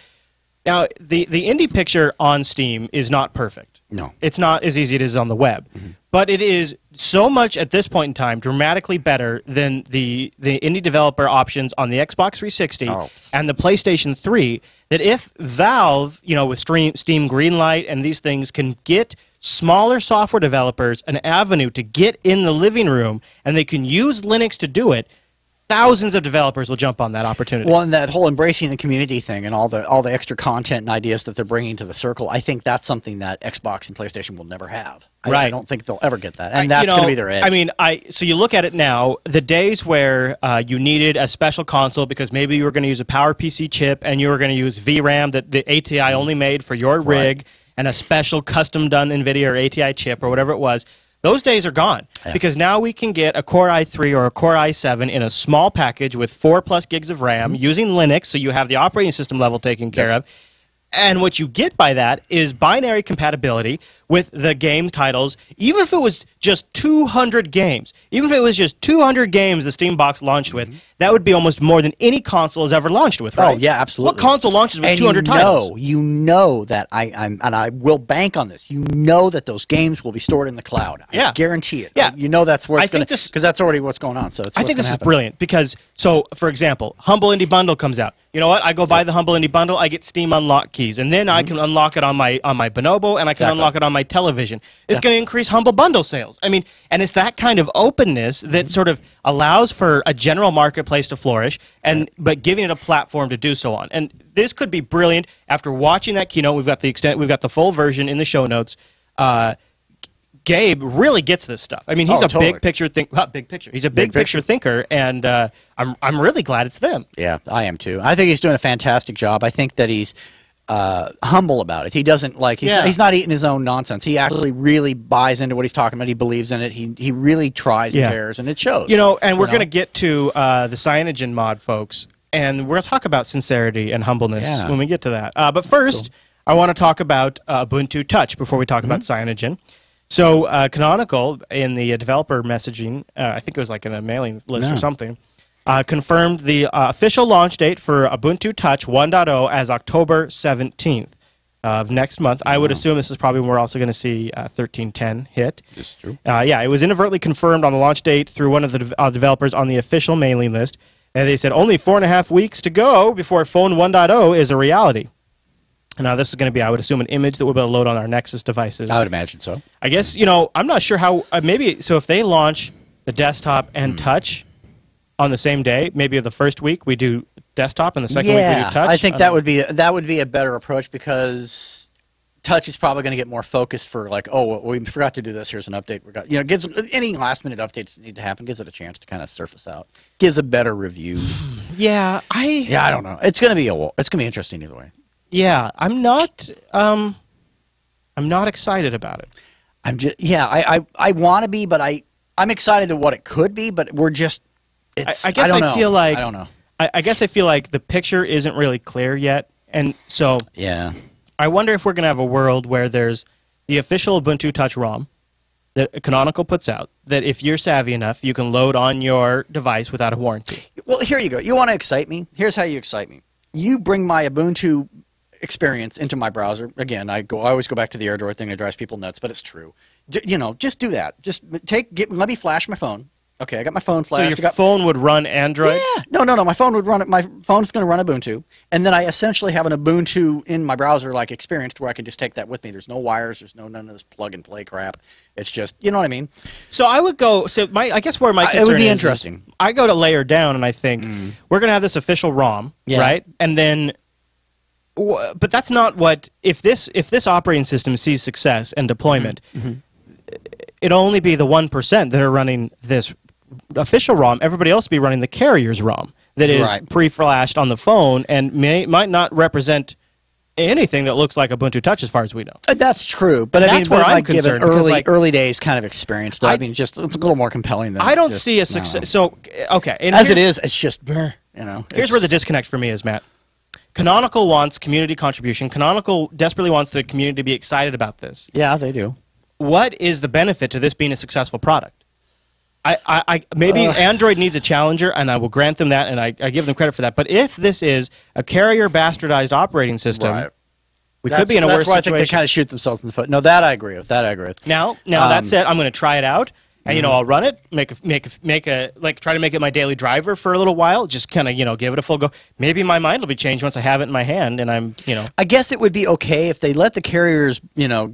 now the indie picture on Steam is not perfect. No. It's not as easy as it is on the web. But it is so much at this point in time dramatically better than the indie developer options on the Xbox 360 and the PlayStation 3 that if Valve, with Steam Greenlight and these things can get smaller software developers an avenue to get in the living room and they can use Linux to do it, thousands of developers will jump on that opportunity. Well, and that whole embracing the community thing and all the extra content and ideas that they're bringing to the circle, I think that's something that Xbox and PlayStation will never have. I don't think they'll ever get that, and that's going to be their edge. So you look at it now, the days where you needed a special console because maybe you were going to use a PowerPC chip and you were going to use VRAM that the ATI only made for your rig and a special custom-done NVIDIA or ATI chip or whatever it was, those days are gone because now we can get a Core i3 or a Core i7 in a small package with 4+ gigs of RAM using Linux, so you have the operating system level taken care of. And what you get by that is binary compatibility with the game titles, even if it was just 200 games. Even if it was just 200 games the Steam box launched with, that would be almost more than any console has ever launched with, right? Oh yeah, absolutely. What console launches with and 200 titles? You know that and I will bank on this. You know that those games will be stored in the cloud. Yeah. I guarantee it. Yeah. You know that's where it's going to, this because that's already what's going on. So it's I think this is brilliant because, so for example, Humble Indie Bundle comes out. You know what? I go buy the Humble Indie Bundle. I get Steam unlock keys, and then I can unlock it on my Bonobo, and I can unlock it on my television. It's going to increase Humble Bundle sales. I mean, and it's that kind of openness that sort of allows for a general marketplace to flourish, but giving it a platform to do so on. And this could be brilliant. After watching that keynote, we've got the full version in the show notes. Gabe really gets this stuff. I mean, he's big picture He's a big picture thinker, and I'm really glad it's them. Yeah, I am too. I think he's doing a fantastic job. I think that he's humble about it. He doesn't he's not eating his own nonsense. He actually really buys into what he's talking about. He believes in it. He really tries and cares, and it shows. You know, and we're going to get to the CyanogenMod folks, and we're going to talk about sincerity and humbleness when we get to that. But first, I want to talk about Ubuntu Touch before we talk about Cyanogen. So Canonical, in the developer messaging, I think it was like in a mailing list or something, confirmed the official launch date for Ubuntu Touch 1.0 as October 17th of next month. I would assume this is probably when we're also going to see 13.10 hit. This is true. Yeah, it was inadvertently confirmed on the launch date through one of the developers on the official mailing list. And they said only 4.5 weeks to go before Phone 1.0 is a reality. Now, this is going to be, I would assume, an image that we'll be able to load on our Nexus devices. I would imagine so. I guess, you know, I'm not sure how, maybe, so if they launch the desktop and touch on the same day, maybe the first week we do desktop and the second week we do touch. I think that would be a better approach, because touch is probably going to get more focused for like, oh, well, we forgot to do this. Here's an update. We got, you know, gives any last minute updates that need to happen, gives it a chance to kind of surface out, gives a better review. Yeah, I don't know. It's going to be interesting either way. Yeah, I'm not excited about it. I want to be, but I'm excited at what it could be, but we're just. I don't know. I guess I feel like the picture isn't really clear yet, and so I wonder if we're going to have a world where there's the official Ubuntu Touch ROM that Canonical puts out, that if you're savvy enough, you can load on your device without a warranty. Well, here you go. You want to excite me? Here's how you excite me. You bring my Ubuntu experience into my browser. Again, I always go back to the AirDroid thing that drives people nuts, but it's true. You know, just do that. Just let me flash my phone. Okay, I got my phone flashed. So your phone would run Android? Yeah. No. My phone would run it. My phone's going to run Ubuntu, and then I essentially have an Ubuntu in my browser like experience to where I can just take that with me. There's no wires. There's none of this plug and play crap. It's just, you know what I mean. So I would go. So I guess where my concern it would be is interesting. I go to layer down, and I think we're going to have this official ROM, right? And then, but that's not what. If this operating system sees success and deployment, it'll only be the 1% that are running this official ROM. Everybody else will be running the carrier's ROM that is pre-flashed on the phone and might not represent anything that looks like Ubuntu Touch as far as we know. That's true, but that's where I'm concerned. Early days kind of experience, though. I mean, just it's a little more compelling than. I don't see a success. So okay, and as it is, it's just you know. Here's where the disconnect for me is, Matt. Canonical wants community contribution. Canonical desperately wants the community to be excited about this. Yeah, they do. What is the benefit to this being a successful product? Maybe Android needs a challenger, and I will grant them that, and I give them credit for that. But if this is a carrier bastardized operating system, we could be in a worse situation. That's why I think they kind of shoot themselves in the foot. No, that I agree with. Now that said, I'm going to try it out, and I'll run it, try to make it my daily driver for a little while, just kind of give it a full go. Maybe my mind will be changed once I have it in my hand, and I'm I guess it would be okay if they let the carriers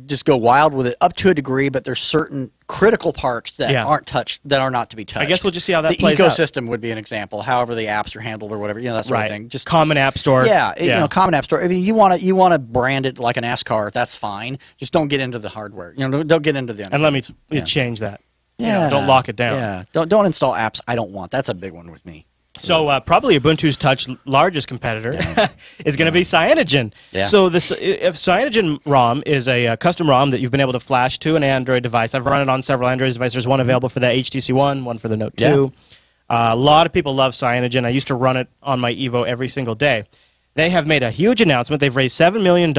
just go wild with it up to a degree, but there's certain critical parts that aren't touched, that are not to be touched. I guess we'll just see how that plays out. The ecosystem would be an example. However, the apps are handled or whatever, that sort of thing. Just common app store. Common app store. I mean, you want to brand it like an NASCAR. That's fine. Just don't get into the hardware. Don't get into the. And let me change that. Don't lock it down. Yeah, don't install apps I don't want. That's a big one with me. So probably Ubuntu's Touch largest competitor is going to be Cyanogen. Yeah. So if Cyanogen ROM is a custom ROM that you've been able to flash to an Android device. I've run it on several Android devices. There's one available for the HTC One, one for the Note 2. A lot of people love Cyanogen. I used to run it on my Evo every single day. They have made a huge announcement. They've raised $7 million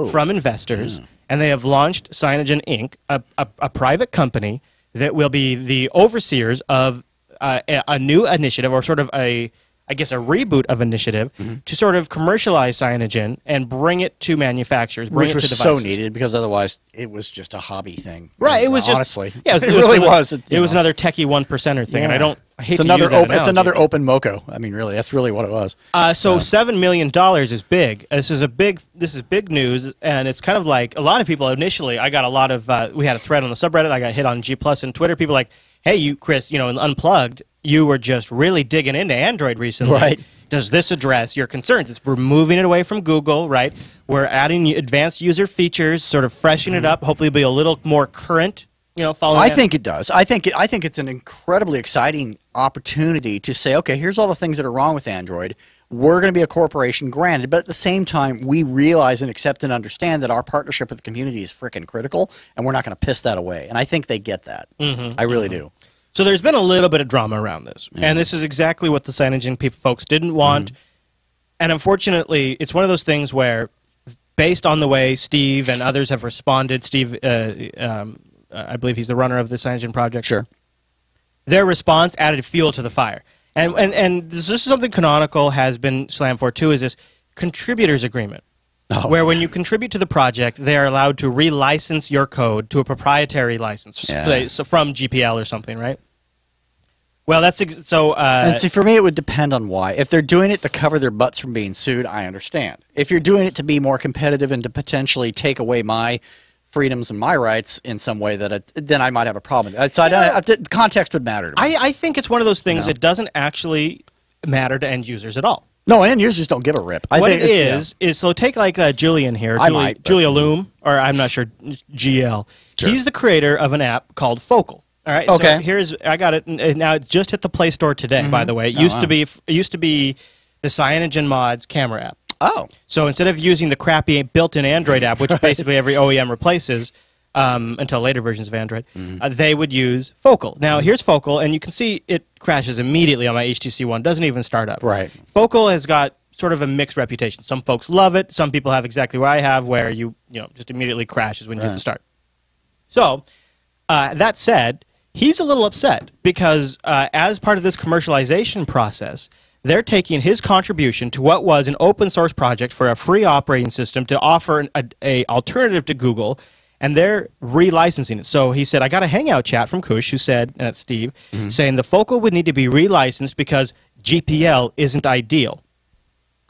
from investors, and they have launched Cyanogen Inc., a private company that will be the overseers of a new initiative, or sort of a reboot of initiative to sort of commercialize Cyanogen and bring it to manufacturers, bring Which it to was devices. so needed, because otherwise it was just a hobby thing. Right, it was honestly. just yeah, it really was. It was another techie 1%er thing, and I hate it's to another use that it's another analogy. open moco. I mean, really, that's really what it was. So $7 million is big. This is big news, and it's kind of like a lot of people initially. I got a lot of. We had a thread on the subreddit. I got hit on G+ and Twitter. People like, hey, you Chris, in Unplugged, you were just really digging into Android recently. Right. Does this address your concerns? We're moving it away from Google, right? We're adding advanced user features, sort of freshening it up. Hopefully, be a little more current. Following. I think it does. I think it's an incredibly exciting opportunity to say, okay, here's all the things that are wrong with Android. We're going to be a corporation, granted, but at the same time, we realize and accept and understand that our partnership with the community is freaking critical, and we're not going to piss that away. And I think they get that. I really do. So there's been a little bit of drama around this, and this is exactly what the Cyanogen folks didn't want. And unfortunately, it's one of those things where, based on the way Steve and others have responded, Steve, I believe he's the runner of the Cyanogen project. Sure. Their response added fuel to the fire. And this is something Canonical has been slammed for too, is this contributors agreement. Where when you contribute to the project, they are allowed to relicense your code to a proprietary license, say, so from GPL or something, right? Well, that's so. And see, for me, it would depend on why. If they're doing it to cover their butts from being sued, I understand. If you're doing it to be more competitive and to potentially take away my freedoms and my rights in some way, then I might have a problem. So context would matter to me. I think it's one of those things that doesn't actually matter to end users at all. No, end users don't give a rip. What it is so take like Julian here, Julia Loom, or I'm not sure, GL. Sure. He's the creator of an app called Focal. All right. Okay. So I got it now. It just hit the Play Store today. By the way, it used to be the CyanogenMod's camera app. Oh. So instead of using the crappy built-in Android app, which basically every OEM replaces until later versions of Android, they would use Focal. Now, here's Focal, and you can see it crashes immediately on my HTC One. Doesn't even start up. Right. Focal has got sort of a mixed reputation. Some folks love it. Some people have exactly what I have, where you just immediately crashes when you hit the start. So, that said, he's a little upset because as part of this commercialization process, they're taking his contribution to what was an open source project for a free operating system to offer an alternative to Google, and they're relicensing it. So he said, I got a Hangout chat from Kush, who said, and that's Steve, saying the Focal would need to be relicensed because GPL isn't ideal.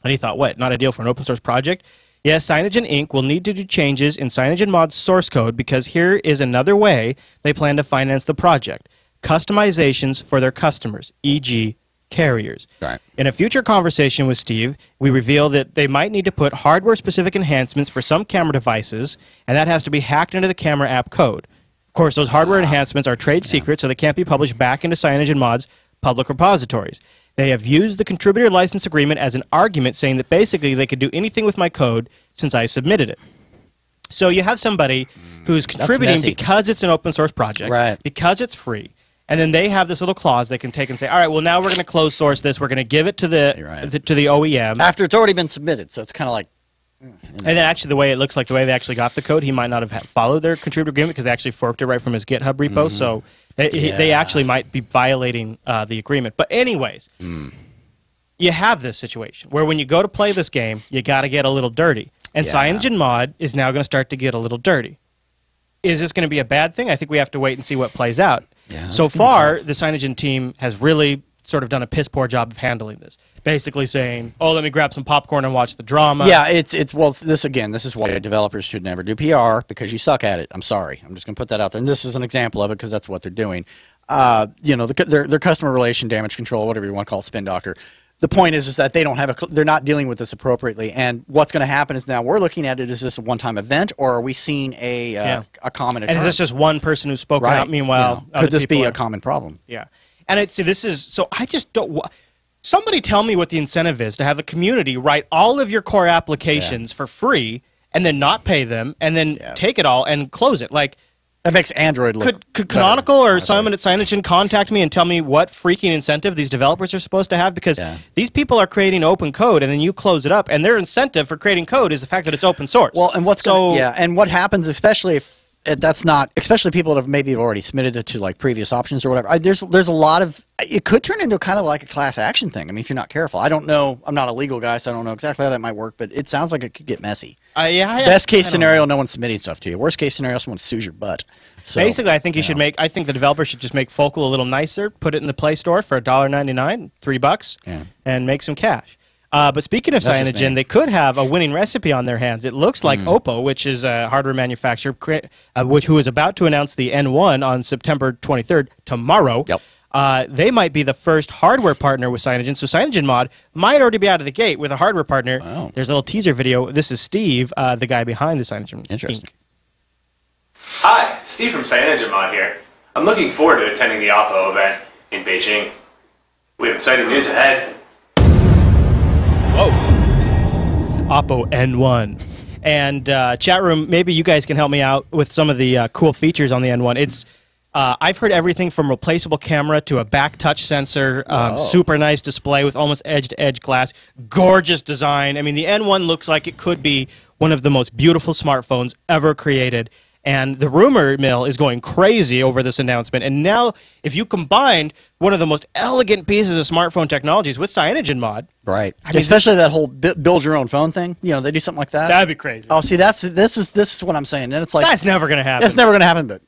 And he thought, what, not ideal for an open source project? Yes, Cyanogen Inc. will need to do changes in CyanogenMod's source code because here is another way they plan to finance the project. Customizations for their customers, e.g., carriers. Right. In a future conversation with Steve, we reveal that they might need to put hardware-specific enhancements for some camera devices, and that has to be hacked into the camera app code. Of course, those hardware enhancements are trade secrets, so they can't be published back into CyanogenMod's public repositories. They have used the contributor license agreement as an argument, saying that basically they could do anything with my code since I submitted it. So you have somebody who's contributing because it's an open source project, because it's free, and then they have this little clause they can take and say, all right, well, now we're going to close source this. We're going to give it to the OEM. After it's already been submitted, so it's kind of like... And then actually the way it looks like, the way they actually got the code, he might not have followed their contributor agreement because they actually forked it right from his GitHub repo. So they actually might be violating the agreement. But anyways, you have this situation where when you go to play this game, you got to get a little dirty. And CyanogenMod is now going to start to get a little dirty. Is this going to be a bad thing? I think we have to wait and see what plays out. Yeah, so far, the Cyanogen team has really sort of done a piss-poor job of handling this. Basically saying, oh, let me grab some popcorn and watch the drama. Yeah, this is why developers should never do PR, because you suck at it. I'm sorry. I'm just going to put that out there. And this is an example of it because that's what they're doing. Their customer relation damage control, whatever you want to call it, spin doctor. The point is that they don't have they're not dealing with this appropriately. And what's going to happen is now we're looking at it, is this a one-time event, or are we seeing a common occurrence? And is this just one person who's spoken out? Meanwhile, could this be a common problem? Yeah. And I just don't... Somebody tell me what the incentive is to have a community write all of your core applications for free and then not pay them and then take it all and close it. Like, that makes Android look Could Canonical or someone at Cyanogen contact me and tell me what freaking incentive these developers are supposed to have? Because these people are creating open code and then you close it up, and their incentive for creating code is the fact that it's open source. Well, and and what happens, especially if that's not, especially people that have maybe already submitted it to like previous options or whatever. There's a lot of, it could turn into kind of like a class action thing. I mean, if you're not careful. I don't know. I'm not a legal guy, so I don't know exactly how that might work, but it sounds like it could get messy. Best case scenario, no one's submitting stuff to you. Worst case scenario, someone sues your butt. So, basically, I think I think the developer should just make Focal a little nicer, put it in the Play Store for $1.99, $3, and make some cash. But speaking of Cyanogen, they could have a winning recipe on their hands. It looks like Oppo, which is a hardware manufacturer, who is about to announce the N1 on September 23rd, tomorrow. Yep. They might be the first hardware partner with Cyanogen. So CyanogenMod might already be out of the gate with a hardware partner. Wow. There's a little teaser video. This is Steve, the guy behind the Cyanogen. Interesting. Inc. Hi, Steve from CyanogenMod here. I'm looking forward to attending the Oppo event in Beijing. We have exciting news ahead. Whoa. Oppo N1. And chat room, maybe you guys can help me out with some of the cool features on the N1. It's I've heard everything from replaceable camera to a back touch sensor, super nice display with almost edge-to-edge glass, gorgeous design. I mean, the N1 looks like it could be one of the most beautiful smartphones ever created. And the rumor mill is going crazy over this announcement. And now, if you combined one of the most elegant pieces of smartphone technologies with CyanogenMod, right? I mean, especially that whole build your own phone thing. You know, they do something like that. That'd be crazy. Oh, see, this is what I'm saying. And it's like that's never going to happen. That's never going to happen. But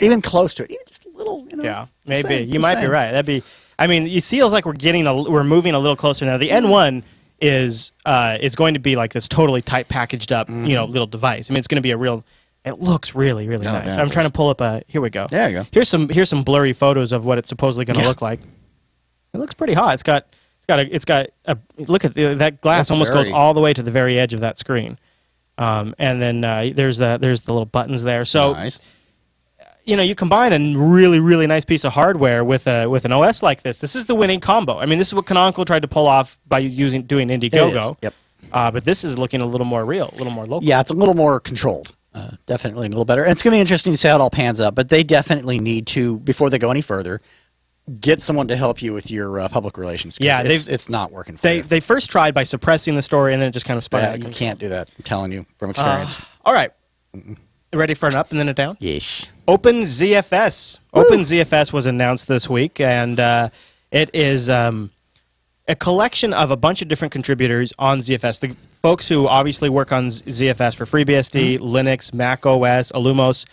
even close to it, even just a little. You know, yeah, maybe you might be right. That'd be. I mean, it feels like we're moving a little closer now. The N1 is going to be like this totally tight packaged up, little device. I mean, it's going to be a real. It looks really, really nice. Yeah, I'm trying to pull up a. Here we go. There you go. Here's some blurry photos of what it's supposedly going to look like. It looks pretty hot. It's got a. Look at that glass. That's almost goes all the way to the very edge of that screen, and then there's the little buttons there. So, nice. You combine a really, really nice piece of hardware with an OS like this. This is the winning combo. I mean, this is what Canonical tried to pull off by doing Indiegogo. Yep. But this is looking a little more real, a little more local. Yeah, it's a little more controlled. Definitely a little better. And it's going to be interesting to see how it all pans out, but they definitely need to, before they go any further, get someone to help you with your public relations. Yeah, it's not working for you. They first tried by suppressing the story, and then it just kind of spun out of You control. can't do that. I'm telling you from experience. All right. Ready for an up and then a down? Yes. OpenZFS. OpenZFS was announced this week, and it is a collection of a bunch of different contributors on ZFS. The folks who obviously work on ZFS for FreeBSD, Linux, Mac OS, Illumos.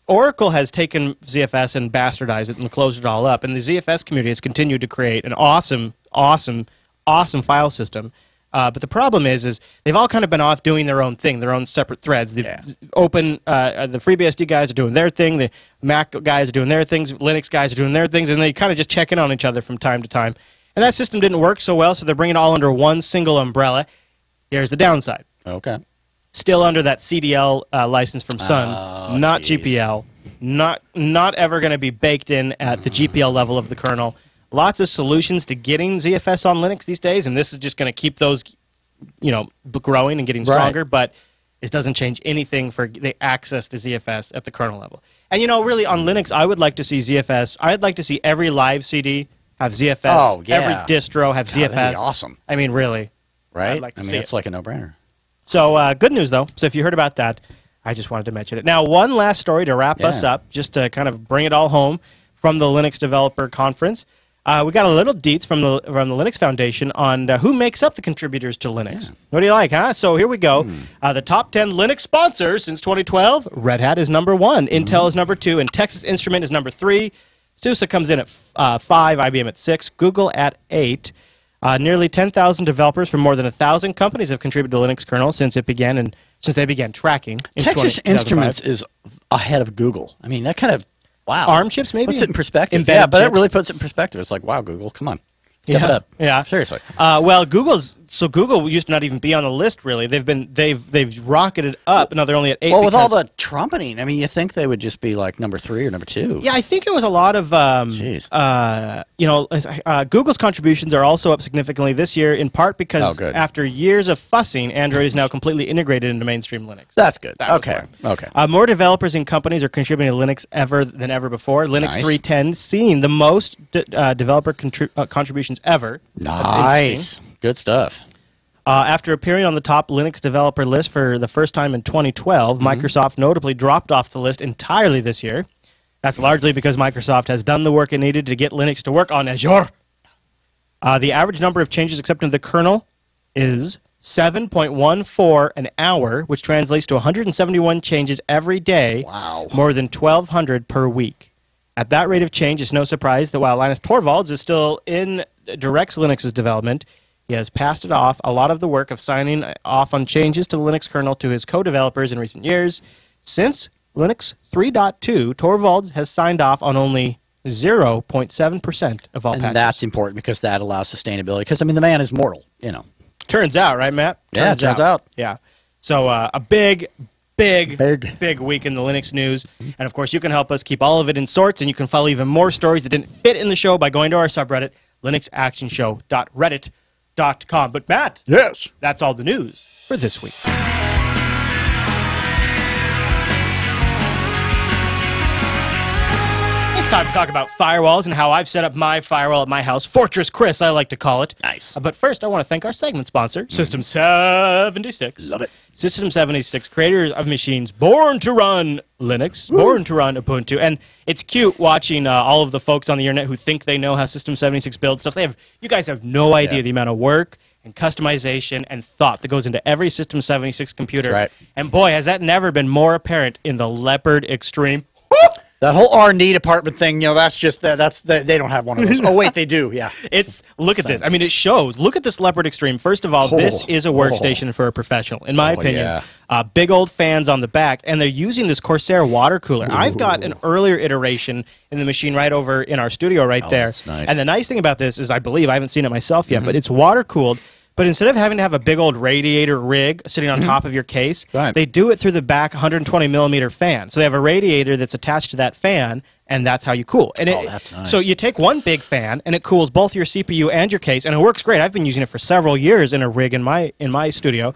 Oracle has taken ZFS and bastardized it and closed it all up, and the ZFS community has continued to create an awesome file system. But the problem is they've all kind of been off doing their own thing, their own separate threads. The the FreeBSD guys are doing their thing, the Mac guys are doing their things, Linux guys are doing their things, and they kind of just check in on each other from time to time. And that system didn't work so well, so they're bringing it all under one single umbrella. Here's the downside. Okay. Still under that CDL license from Sun, not GPL, not ever going to be baked in at the GPL level of the kernel. Lots of solutions to getting ZFS on Linux these days, and this is just going to keep those, growing and getting stronger. Right. But it doesn't change anything for the access to ZFS at the kernel level. And really on Linux, I would like to see ZFS. I'd like to see every live CD have ZFS. Oh, yeah. Every distro have ZFS. That'd be awesome. I mean, really. Right? I'd like to see it's like a no-brainer. So good news, though. So if you heard about that, I just wanted to mention it. Now, one last story to wrap us up, just to kind of bring it all home from the Linux Developer Conference. We got a little deets from the Linux Foundation on who makes up the contributors to Linux. Yeah. What do you like, huh? So here we go. The top 10 Linux sponsors since 2012. Red Hat is number 1. Intel is number 2. And Texas Instrument is number 3. SUSE comes in at 5. IBM at 6. Google at 8. Nearly 10,000 developers from more than 1,000 companies have contributed to Linux kernel since they began tracking. In Texas Instruments is ahead of Google. I mean, that kind of ARM chips, maybe? Puts it in perspective. Embedded but chips. it really puts it in perspective. It's like, wow, Google, come on. Step it up. Yeah. Seriously. Well, Google used to not even be on the list, really. They've rocketed up. Now they're only at 8. Well, with all the trumpeting, I mean, you think they would just be like number 3 or number 2. Yeah, I think it was a lot of Google's contributions are also up significantly this year, in part because after years of fussing, Android is now completely integrated into mainstream Linux. That's good. Okay. More developers and companies are contributing to Linux than ever before. Linux 3.10 seeing the most developer contributions ever. Nice. Good stuff. After appearing on the top Linux developer list for the first time in 2012, Microsoft notably dropped off the list entirely this year. That's largely because Microsoft has done the work it needed to get Linux to work on Azure. The average number of changes accepted in the kernel is 7.14 an hour, which translates to 171 changes every day, more than 1,200 per week. At that rate of change, it's no surprise that while Linus Torvalds is still in directs Linux's development, he has passed it off a lot of the work of signing off on changes to the Linux kernel to his co-developers in recent years. Since Linux 3.2, Torvalds has signed off on only 0.7% of all patches. And that's important because that allows sustainability. Because, I mean, the man is mortal, you know. Turns out, right, Matt? Turns out. Yeah. So a big week in the Linux news. And, of course, you can help us keep all of it in sorts, and you can follow even more stories that didn't fit in the show by going to our subreddit, linuxactionshow.reddit.com. But, Matt, yes, that's all the news for this week. It's time to talk about firewalls and how I've set up my firewall at my house. Fortress Chris, I like to call it. Nice. But first, I want to thank our segment sponsor, System 76. Love it. System 76, creators of machines born to run Linux, born to run Ubuntu. And it's cute watching all of the folks on the internet who think they know how System 76 builds stuff. You guys have no idea the amount of work and customization and thought that goes into every System 76 computer. That's right. And boy, has that never been more apparent in the Leopard Extreme. That whole R&D department thing, you know, that's just they don't have one of those. Oh wait, they do. Yeah. Look at this. I mean, it shows. Look at this Leopard Extreme. First of all, this is a workstation for a professional, in my opinion. Yeah. Big old fans on the back, and they're using this Corsair water cooler. I've got an earlier iteration in the machine right over in our studio right there. That's nice. And the nice thing about this is, I believe I haven't seen it myself yet, but it's water cooled. But instead of having to have a big old radiator rig sitting on top of your case, they do it through the back 120 millimeter fan. So they have a radiator that's attached to that fan, and that's how you cool. And that's nice. So you take one big fan, and it cools both your CPU and your case, and it works great. I've been using it for several years in a rig in my studio.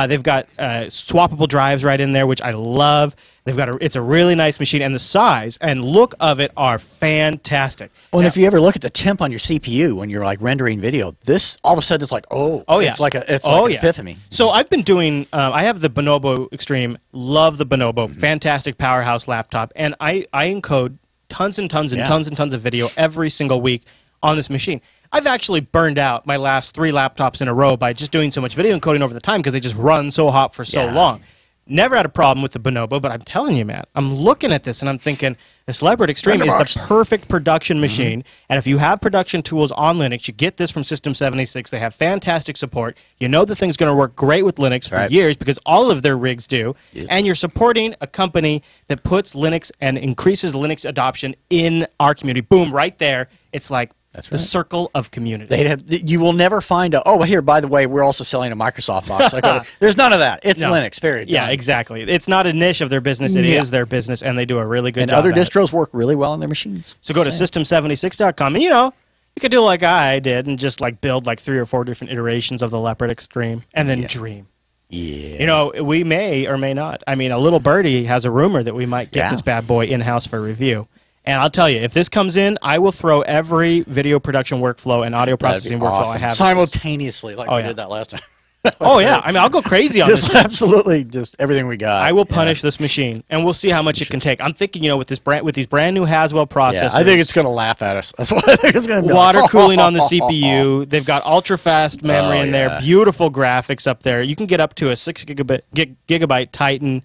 They've got swappable drives right in there, which I love. They've got it's a really nice machine, and the size and look of it are fantastic. Well, and if you ever look at the temp on your CPU when you're like rendering video, this all of a sudden it's like, it's like an epiphany. So I've been doing. I have the Bonobo Extreme. Love the Bonobo. Fantastic powerhouse laptop, and I encode tons and tons and tons and tons of video every single week on this machine. I've actually burned out my last 3 laptops in a row by just doing so much video encoding over the time because they just run so hot for so long. Never had a problem with the Bonobo, but I'm telling you, Matt, I'm looking at this and I'm thinking this Leopard Extreme is the perfect production machine. And if you have production tools on Linux, you get this from System 76. They have fantastic support. You know the thing's going to work great with Linux for years because all of their rigs do. And you're supporting a company that puts Linux and increases Linux adoption in our community. Boom, right there. It's like the circle of community. You will never find well, here, by the way, we're also selling a Microsoft box. There's none of that. It's Linux, period. Yeah, exactly. It's not a niche of their business. It is their business, and they do a really good job. And other distros work really well on their machines. So go to system76.com, and you could do like I did and just like build like 3 or 4 different iterations of the Leopard Extreme, and then dream. Yeah. We may or may not. I mean, a little birdie has a rumor that we might get this bad boy in-house for review. And I'll tell you, if this comes in, I will throw every video production workflow and audio processing workflow I have. Simultaneously, like we did that last time. Yeah. I mean, I'll go crazy on this. Absolutely, just everything we got. I will punish this machine, and we'll see how much it can take. I'm thinking, with these brand new Haswell processors. I think it's going to laugh at us. That's what I think it's going to be. Water cooling on the CPU. They've got ultra-fast memory in there. Beautiful graphics up there. You can get up to a 6 gigabyte Titan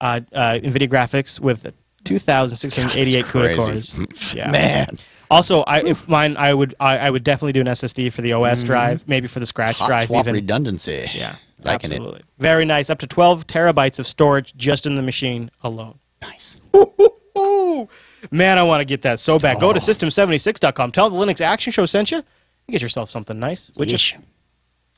NVIDIA graphics with 2,688 CUDA cores. Yeah. Man. Also, I would definitely do an SSD for the OS drive, maybe for the scratch drive. Swap redundancy. Yeah, absolutely. Very nice. Up to 12 terabytes of storage just in the machine alone. Nice. Man, I want to get that so bad. Go to system76.com. Tell the Linux Action Show sent you. You get yourself something nice. All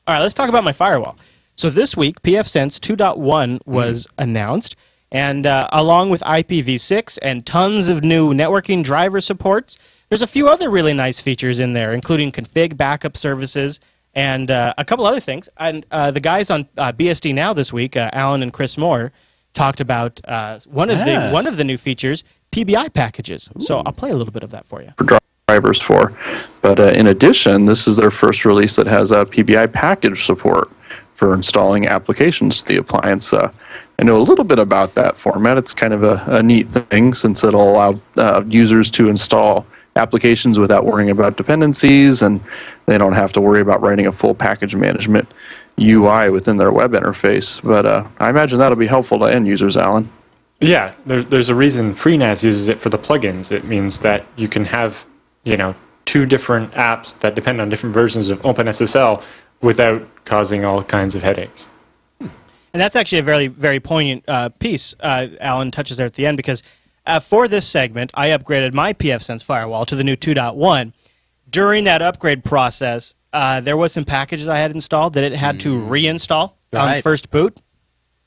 right, let's talk about my firewall. So this week, pfSense 2.1 was announced. And along with IPv6 and tons of new networking driver supports, there's a few other really nice features in there, including config backup services and a couple other things. And the guys on BSD Now this week, Alan and Chris Moore, talked about one of the new features, PBI packages. So I'll play a little bit of that for you. Drivers for, but in addition, this is their first release that has a PBI package support, for installing applications to the appliance. I know a little bit about that format. It's kind of a neat thing since it'll allow users to install applications without worrying about dependencies, and they don't have to worry about writing a full package management UI within their web interface. But I imagine that'll be helpful to end users, Alan. Yeah, there's a reason FreeNAS uses it for the plugins. It means that you can have, 2 different apps that depend on different versions of OpenSSL without causing all kinds of headaches. And that's actually a very, very poignant piece Alan touches there at the end, because for this segment, I upgraded my pfSense firewall to the new 2.1. During that upgrade process, there was some packages I had installed that it had to reinstall on the first boot.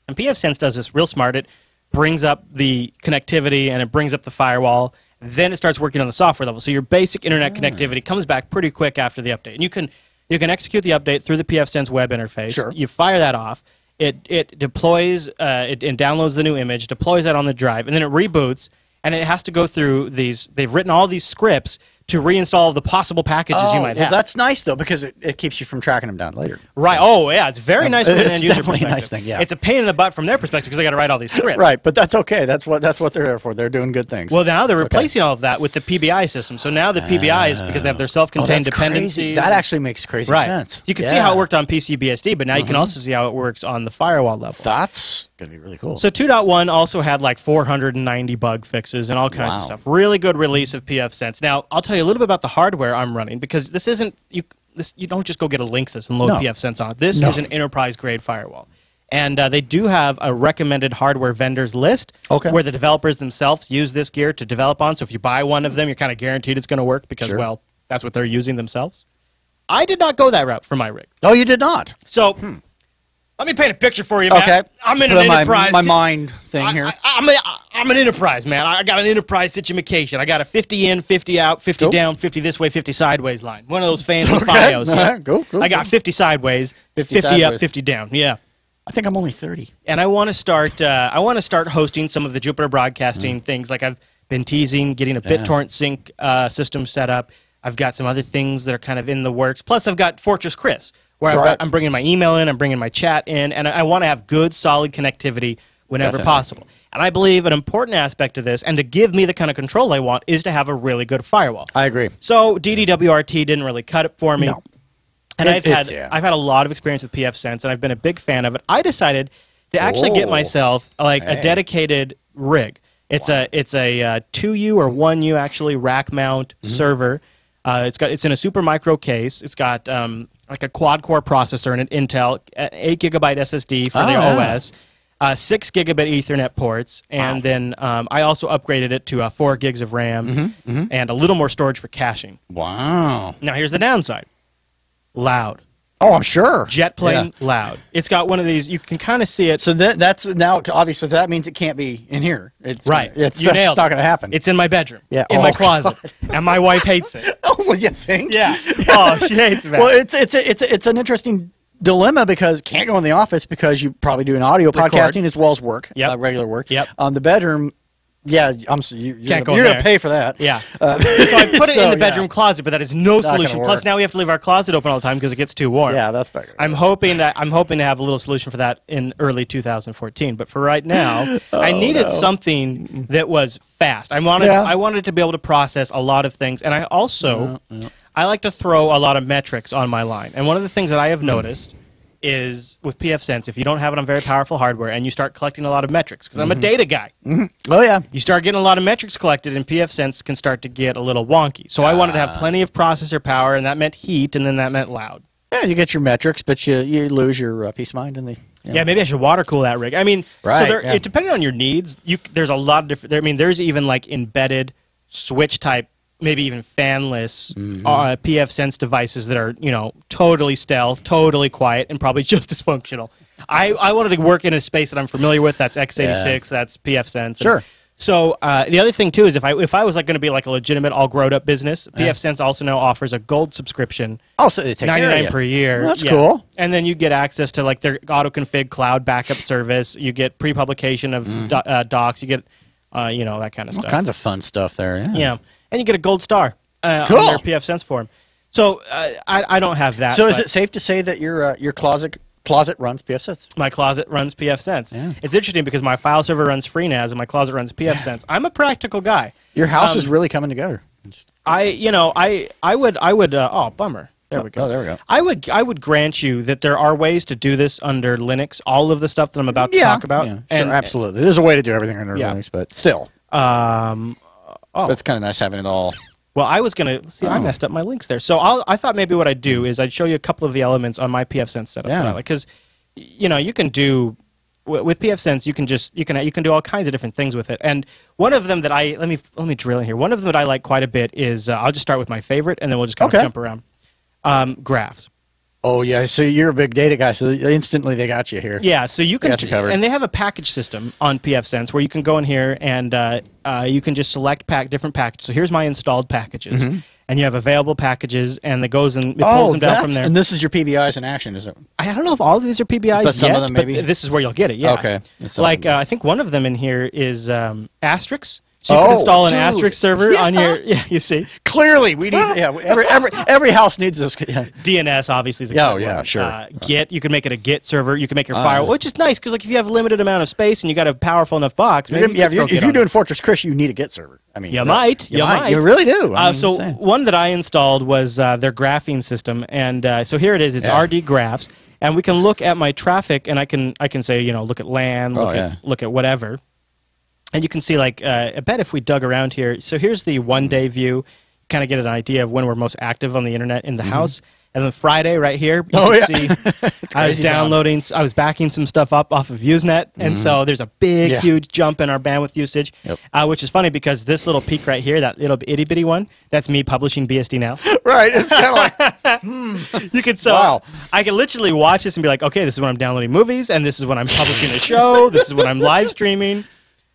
And pfSense does this real smart. It brings up the connectivity and it brings up the firewall. Then it starts working on the software level. So your basic internet connectivity comes back pretty quick after the update. And you can execute the update through the pfSense web interface. Sure. You fire that off. It deploys, it downloads the new image, deploys that on the drive, and then it reboots, and it has to go through these. They've written all these scripts to reinstall the possible packages you might have. That's nice, though, because it keeps you from tracking them down later. Right. Oh, yeah. It's very nice from an end user definitely perspective. a nice thing, yeah. It's a pain in the butt from their perspective because they got to write all these scripts. Right, but that's okay. That's what they're there for. They're doing good things. Well, now they're replacing all of that with the PBI system. So now the PBIs, because they have their self-contained dependencies. Crazy. That actually makes crazy sense. You can see how it worked on PCBSD, but now you can also see how it works on the firewall level. That's going to be really cool. So 2.1 also had like 490 bug fixes and all kinds of stuff. Really good release of pfSense. Now, I'll tell you a little bit about the hardware I'm running, because this isn't you don't just go get a Linksys and load pfSense on it. This is an enterprise-grade firewall. And they do have a recommended hardware vendors list where the developers themselves use this gear to develop on. So if you buy one of them, you're kind of guaranteed it's going to work because, well, that's what they're using themselves. I did not go that route for my rig. No, you did not. So let me paint a picture for you, man. Okay. I'm in an enterprise. My mind thing here. I'm an enterprise, man. I got an enterprise situation. I got a 50 in, 50 out, 50 down, 50 this way, 50 sideways line. One of those fancy FIOS. Yeah. I got 50 sideways, 50 up, 50 down. Yeah. I think I'm only 30. And I want to start. I want to start hosting some of the Jupiter Broadcasting things. Like I've been teasing, getting a BitTorrent sync system set up. I've got some other things that are kind of in the works. Plus, I've got Fortress Chris, where I'm bringing my email in, I'm bringing my chat in, and I want to have good, solid connectivity whenever possible. And I believe an important aspect of this, and to give me the kind of control I want, is to have a really good firewall. I agree. So DDWRT didn't really cut it for me. No. And I've had a lot of experience with pfSense, and I've been a big fan of it. I decided to actually get myself like a dedicated rig. It's a 2U or 1U actually rack mount server. It's in a super micro case. It's got like a quad core processor and an Intel, 8 gigabyte SSD for the OS, 6 gigabit Ethernet ports, and then I also upgraded it to 4 gigs of RAM and a little more storage for caching. Wow. Now here's the downside: loud. Oh, I'm sure. Jet plane loud. It's got one of these. You can kind of see it. So that's now obviously that means it can't be in here. It's right. It's you nailed not going to happen. It's in my bedroom. Yeah. In my closet, and my wife hates it. Oh, well, you think? Yeah. Oh, she hates it. Well, it's an interesting dilemma because it can't go in the office because you probably do an audio podcasting as well as work, regular work. Yep. The bedroom. Yeah, you're going to pay for that. Yeah. So I put it in the bedroom closet, but that is no solution. Plus, now we have to leave our closet open all the time because it gets too warm. Yeah, that's not good. I'm hoping to have a little solution for that in early 2014. But for right now, I needed something that was fast. I wanted to be able to process a lot of things, and I also I like to throw a lot of metrics on my line. And one of the things that I have noticed is with pfSense, if you don't have it on very powerful hardware and you start collecting a lot of metrics, because I'm a data guy. Oh, yeah. You start getting a lot of metrics collected, and pfSense can start to get a little wonky. So I wanted to have plenty of processor power, and that meant heat, and then that meant loud. Yeah, you get your metrics, but you lose your peace of mind. Yeah, maybe I should water cool that rig. I mean, depending on your needs, there's a lot of different. I mean, there's even like embedded switch type, maybe even fanless pfSense devices that are, totally stealth, totally quiet, and probably just as functional. I wanted to work in a space that I'm familiar with. That's x86, that's pfSense. Sure. So the other thing too is if I was like going to be like a legitimate all grown up business, pfSense also now offers a gold subscription. Oh, so they take $99 per year. Well, that's cool. And then you get access to like their auto config cloud backup service. You get pre-publication of docs. You get that kind of stuff. All kinds of fun stuff there. Yeah. And you get a gold star on their pfSense form. So I don't have that. So is it safe to say that your closet closet runs pfSense. My closet runs pfSense. Yeah. It's interesting because my file server runs FreeNAS and my closet runs pfSense. I'm a practical guy. Your house is really coming together. I would oh, bummer. There we go. Oh, there we go. I would grant you that there are ways to do this under Linux, all of the stuff that I'm about to talk about. Yeah, sure, absolutely. There's a way to do everything under Linux, but still. But it's kind of nice having it all. Well, I was going to see. I messed up my links there. So I thought maybe what I'd do is I'd show you a couple of the elements on my pfSense setup. Yeah. Because you can do with pfSense. You can do all kinds of different things with it. And one of them that let me drill in here. One of them that I like quite a bit is I'll just start with my favorite, and then we'll just kind of jump around. Graphs. Oh yeah, so you're a big data guy, so instantly they got you here. Yeah, so you can, got you covered. And they have a package system on pfSense where you can go in here and you can just select different packages. So here's my installed packages, and you have available packages, and it goes and it pulls them down from there. And this is your PBIs in action, is it? I don't know if all of these are PBIs but some yet, of them maybe. but this is where you'll get it. Yeah. Okay. Like I think one of them in here is Asterix. So you can install an Asterix server on your. Yeah, you see. Clearly, we need. Yeah, every house needs this. Yeah. DNS obviously is a good one. Yeah, sure. Git, you can make it a Git server. You can make your firewall, which is nice because like if you have a limited amount of space and you got a powerful enough box, maybe if you're doing Fortress Chris, you need a Git server. I mean, you might. You really do. So one that I installed was their graphing system, and so here it is. It's RD Graphs, and we can look at my traffic, and I can say look at LAN, look at whatever. And you can see, like, I bet if we dug around here, so here's the one-day view, kind of get an idea of when we're most active on the internet in the house. And then Friday, right here, you can see I was downloading, I was backing some stuff up off of Usenet, and so there's a big, huge jump in our bandwidth usage, which is funny because this little peak right here, that little itty-bitty one, that's me publishing BSD now. Right, it's kind of like, you could I can literally watch this and be like, okay, this is when I'm downloading movies, and this is when I'm publishing a show, this is when I'm live streaming.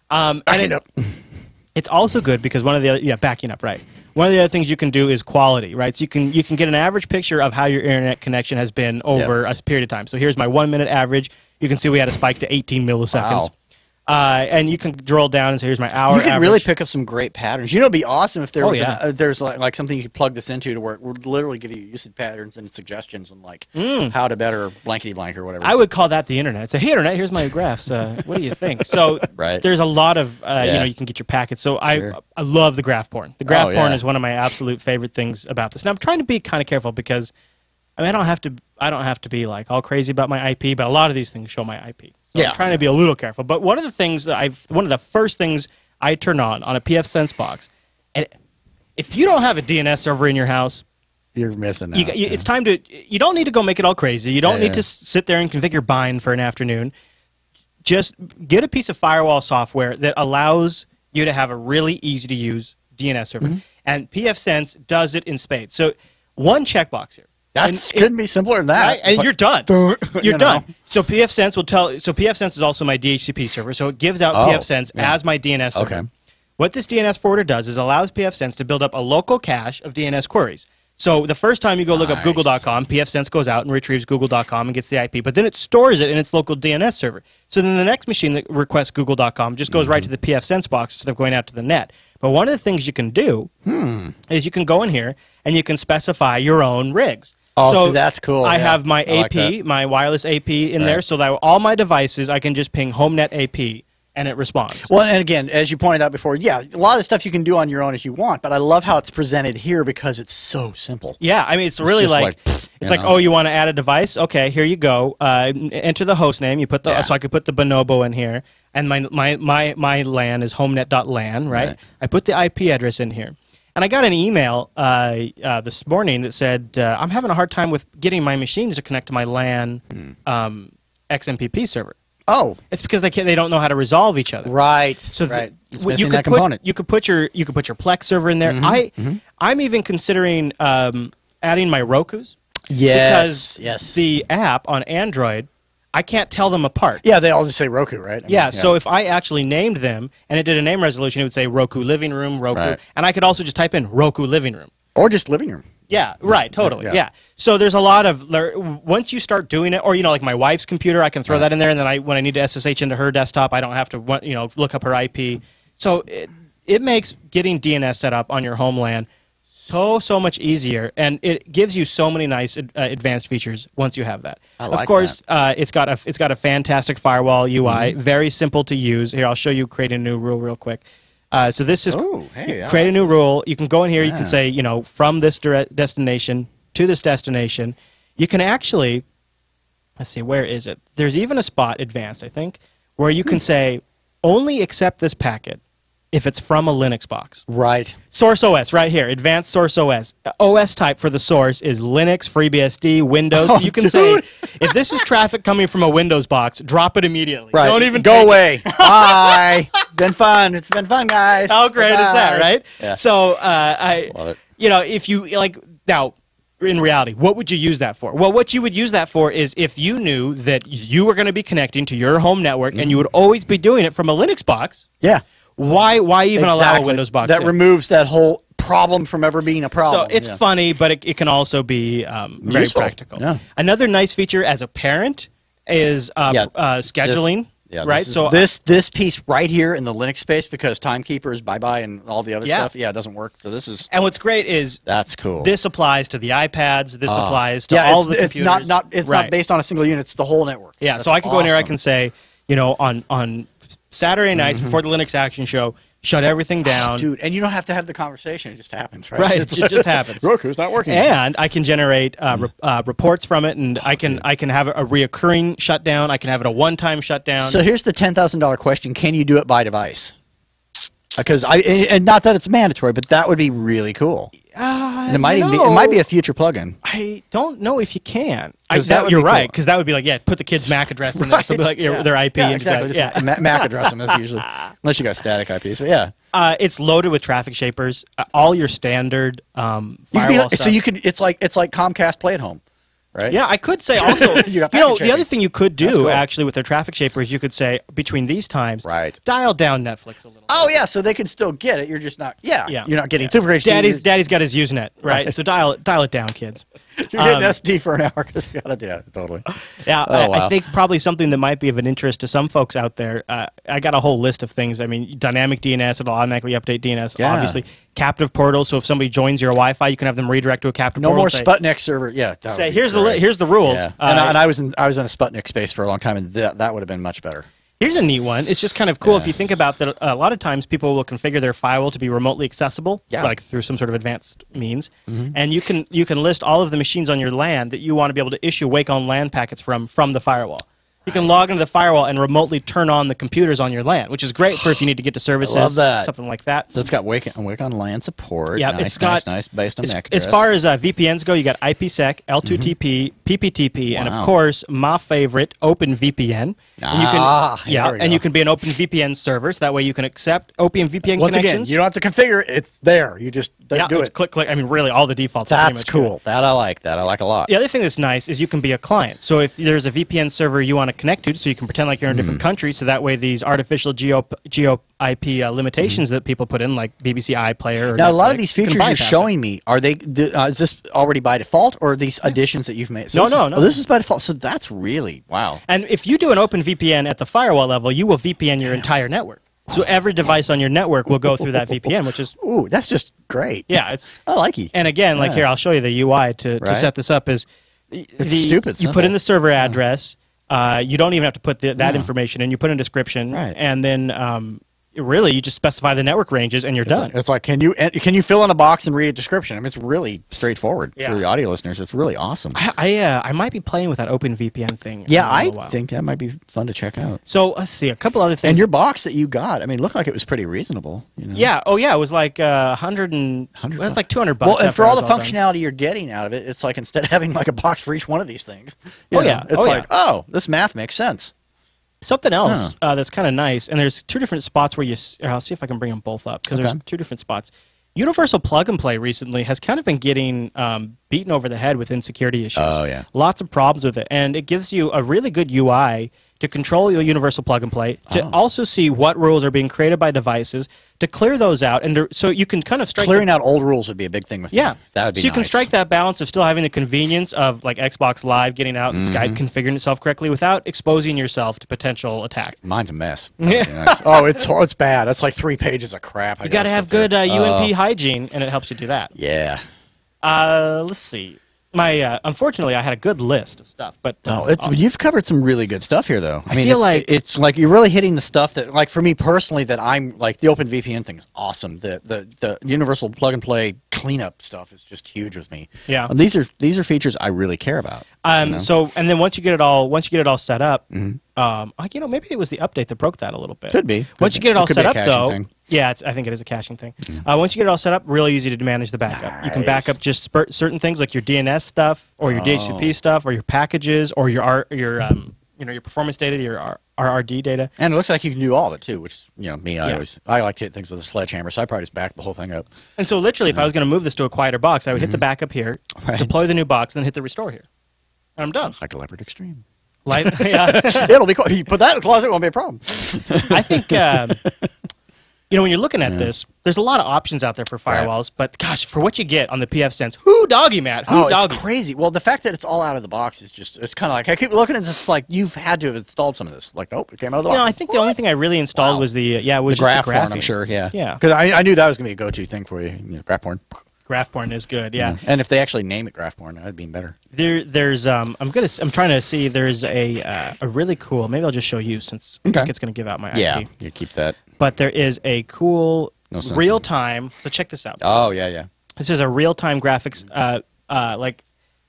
It's also good because one of the other, backing up, right. One of the other things you can do is quality, right? So you can get an average picture of how your internet connection has been over a period of time. So here's my 1 minute average. You can see we had a spike to 18 milliseconds. Wow. And you can drill down and say, here's my hour average. You can really pick up some great patterns. You know, it'd be awesome if there was there's like something you could plug this into to where it would literally give you usage patterns and suggestions and like how to better blankety blank or whatever. I would call that the internet. Say, hey internet, here's my graphs. What do you think? So there's a lot of you can get your packets. So I love the graph porn. The graph porn is one of my absolute favorite things about this. Now I'm trying to be kind of careful because I mean I don't have to be like all crazy about my IP, but a lot of these things show my IP. So I'm trying to be a little careful. But one of the things that one of the first things I turn on a pfSense box, and if you don't have a DNS server in your house, you're missing out. It's time to. You don't need to go make it all crazy. You don't need to sit there and configure bind for an afternoon. Just get a piece of firewall software that allows you to have a really easy to use DNS server, and pfSense does it in spades. So one checkbox here. That couldn't be simpler than that. Right? And you're done. You're done. So pfSense will tell. So pfSense is also my DHCP server. So it gives out pfSense as my DNS server. Okay. What this DNS forwarder does is allows pfSense to build up a local cache of DNS queries. So the first time you go look up Google.com, pfSense goes out and retrieves Google.com and gets the IP, but then it stores it in its local DNS server. So then the next machine that requests Google.com just goes right to the pfSense box instead of going out to the net. But one of the things you can do is you can go in here and you can specify your own rigs. Oh, so that's cool. I have my AP, my wireless AP in there, so that all my devices, I can just ping HomeNet AP, and it responds. Well, and again, as you pointed out before, a lot of stuff you can do on your own if you want, but I love how it's presented here because it's so simple. Yeah, I mean, it's really like oh, you want to add a device? Okay, here you go. Enter the host name. You put the so I could put the Bonobo in here, and my LAN is HomeNet.LAN, right? I put the IP address in here. And I got an email this morning that said, I'm having a hard time with getting my machines to connect to my LAN XMPP server. Oh, it's because they don't know how to resolve each other. Right. So it's missing that component. You could put your Plex server in there. I'm even considering adding my Rokus. Yes. Because the app on Android, I can't tell them apart. Yeah, they all just say Roku, right? I mean, so if I actually named them and it did a name resolution, it would say Roku Living Room, Roku. And I could also just type in Roku Living Room. Or just Living Room. Yeah, right, totally, yeah. So there's a lot of, once you start doing it, or, like my wife's computer, I can throw that in there, and then when I need to SSH into her desktop, I don't have to, look up her IP. So it makes getting DNS set up on your home LAN so much easier, and it gives you so many nice advanced features once you have that. I like of course, it's got a fantastic firewall UI, very simple to use. Here, I'll show you creating a new rule real quick. So this is create a new rule. You can go in here. You can say, from this destination to this destination. You can actually, let's see, where is it? There's even a spot, advanced, I think, where you can say, only accept this packet if it's from a Linux box. Right. Source OS, right here, advanced source OS. OS type for the source is Linux, FreeBSD, Windows. So you can say, if this is traffic coming from a Windows box, drop it immediately. Right. Don't even go away. Bye. Been fun. It's been fun, guys. How great is that, right? Yeah. So, Love it. if you, now, in reality, what would you use that for? Well, what you would use that for is if you knew that you were going to be connecting to your home network and you would always be doing it from a Linux box. Yeah. Why even allow a Windows box? That removes that whole problem from ever being a problem. So it's funny, but it can also be very useful. practical. Yeah. Another nice feature as a parent is scheduling. Right. This piece right here in the Linux space, because Timekeeper is bye-bye and all the other stuff. Yeah, it doesn't work. So this is. And what's great is that's cool. This applies to the iPads. This applies to all the computers. It's not based on a single unit. It's the whole network. Yeah. So I can go in here. I can say, on Saturday nights before the Linux Action Show, shut everything down. Dude, and you don't have to have the conversation. It just happens, right? Right. It just happens. Roku's not working. And I can generate reports from it, and I can have a reoccurring shutdown. I can have it a one-time shutdown. So here's the $10,000 question: can you do it by device? Because and not that it's mandatory, but that would be really cool. And it might be a future plugin. I don't know if you can. You're right, because that would be like, put the kid's MAC address in there, something like their IP. Yeah, exactly. MAC address them is usually, unless you got static IPs. But yeah, it's loaded with traffic shapers. All your standard firewall stuff. So you could. It's like Comcast Play at Home. Right? Yeah, I could say also, the other thing you could do cool. actually with their traffic shapers, you could say between these times, dial down Netflix a little. Oh yeah, so they can still get it. You're just not. Yeah. You're not getting Super HD. Daddy's got his Usenet, right? So dial it down, kids. You're getting SD for an hour because you got to totally. Yeah, I think probably something that might be of an interest to some folks out there. I got a whole list of things. I mean, dynamic DNS, it'll automatically update DNS. Yeah. Obviously, captive portals. So if somebody joins your Wi-Fi, you can have them redirect to a captive portal. No more Sputnik server. Yeah. Say here's the rules. Yeah. And I was in a Sputnik space for a long time, and that would have been much better. Here's a neat one. It's just kind of cool if you think about that. A lot of times people will configure their firewall to be remotely accessible, like through some sort of advanced means. And you can list all of the machines on your LAN that you want to be able to issue wake on LAN packets from the firewall. You can log into the firewall and remotely turn on the computers on your LAN, which is great for if you need to get to services, something like that. So it's got wake on LAN support. Yeah, nice, it's got nice based on MAC address. As far as VPNs go, you got IPsec, L2TP, PPTP, and of course my favorite, OpenVPN. And you can be an OpenVPN server, so that way you can accept OpenVPN Once connections. Again, you don't have to configure it; it's there. You just do it. Click. I mean, really, all the defaults. That's cool. That I like. That I like a lot. The other thing that's nice is you can be a client. So if there's a VPN server you want to connect to, so you can pretend like you're in a different country, so that way these artificial geo IP limitations that people put in, like BBC iPlayer. Or now, Netflix, a lot of these features you're showing me, are they? Is this already by default, or are these additions that you've made? So no. This is by default. So that's really wow. And if you do an OpenVPN at the firewall level, you will VPN your entire network. So every device on your network will go through that VPN, which is that's just great. Yeah, I like it. And again, like here, I'll show you the UI to set this up. Is it's stupid. You put in the server address. You don't even have to put that information in. You put in a description, and then really you just specify the network ranges, and you're done. It's like can you fill in a box and read a description? I mean, it's really straightforward for the audio listeners. It's really awesome. I might be playing with that OpenVPN thing. Yeah, I think that might be fun to check out. So let's see a couple other things. And your box that you got, I mean, looked like it was pretty reasonable. You know? Yeah. Oh yeah, it was like that's like $200. Well, and for all the functionality you're getting out of it, it's like instead of having like a box for each one of these things. It's this math makes sense. Something else that's kind of nice, and there's two different spots where I'll see if I can bring them both up, because there's two different spots. Universal Plug and Play recently has kind of been getting beaten over the head with insecurity issues. Oh, yeah. Lots of problems with it, and it gives you a really good UI to control your Universal Plug and Play, to also see what rules are being created by devices, to clear those out, and so you can kind of strike Clearing out old rules would be a big thing with me. Yeah, that would be so you can nice. strike that balance of still having the convenience of like Xbox Live getting out and Skype configuring itself correctly without exposing yourself to potential attack. Mine's a mess. Nice. Oh, it's bad. That's like 3 pages of crap. You got to have good UNP hygiene, and it helps you do that. Yeah. Let's see. Unfortunately, I had a good list of stuff, but you've covered some really good stuff here, though. I feel like it's like you're really hitting the stuff that, like, for me personally, that I'm like the OpenVPN thing is awesome. The universal plug and play cleanup stuff is just huge with me. Yeah, and these are features I really care about. So and then once you get it all set up, maybe it was the update that broke that a little bit. Could be. Once you get it all set up, though. Thing. Yeah, I think it is a caching thing. Once you get it all set up, really easy to manage the backup. Nice. You can back up just certain things like your DNS stuff, or your DHCP stuff, or your packages, or your performance data, your RRD data. And it looks like you can do all of it too, which is me. I like to hit things with a sledgehammer, so I probably just back the whole thing up. And so literally, if I was going to move this to a quieter box, I would hit the backup here, deploy the new box, and then hit the restore here, and I'm done. Like a Leopard Extreme. It'll be cool. You put that in the closet, it won't be a problem. I think. When you're looking at this, there's a lot of options out there for firewalls, but gosh, for what you get on the pfSense, who doggy, Matt? It's crazy. Well, the fact that it's all out of the box is it's kind of like, I keep looking at this like, you've had to have installed some of this. Like, nope, it came out of the box. I think the only thing I really installed was the graph porn, I'm sure, yeah. Yeah. Because I knew that was going to be a go-to thing for you, graph porn. Graph porn is good, yeah. And if they actually name it graph porn, that'd be better. There's I'm trying to see, there's a really cool, maybe I'll just show you since I think it's going to give out my IP. Yeah, you keep that. But there is a cool real-time, so check this out. Oh, yeah. This is a real-time graphics, like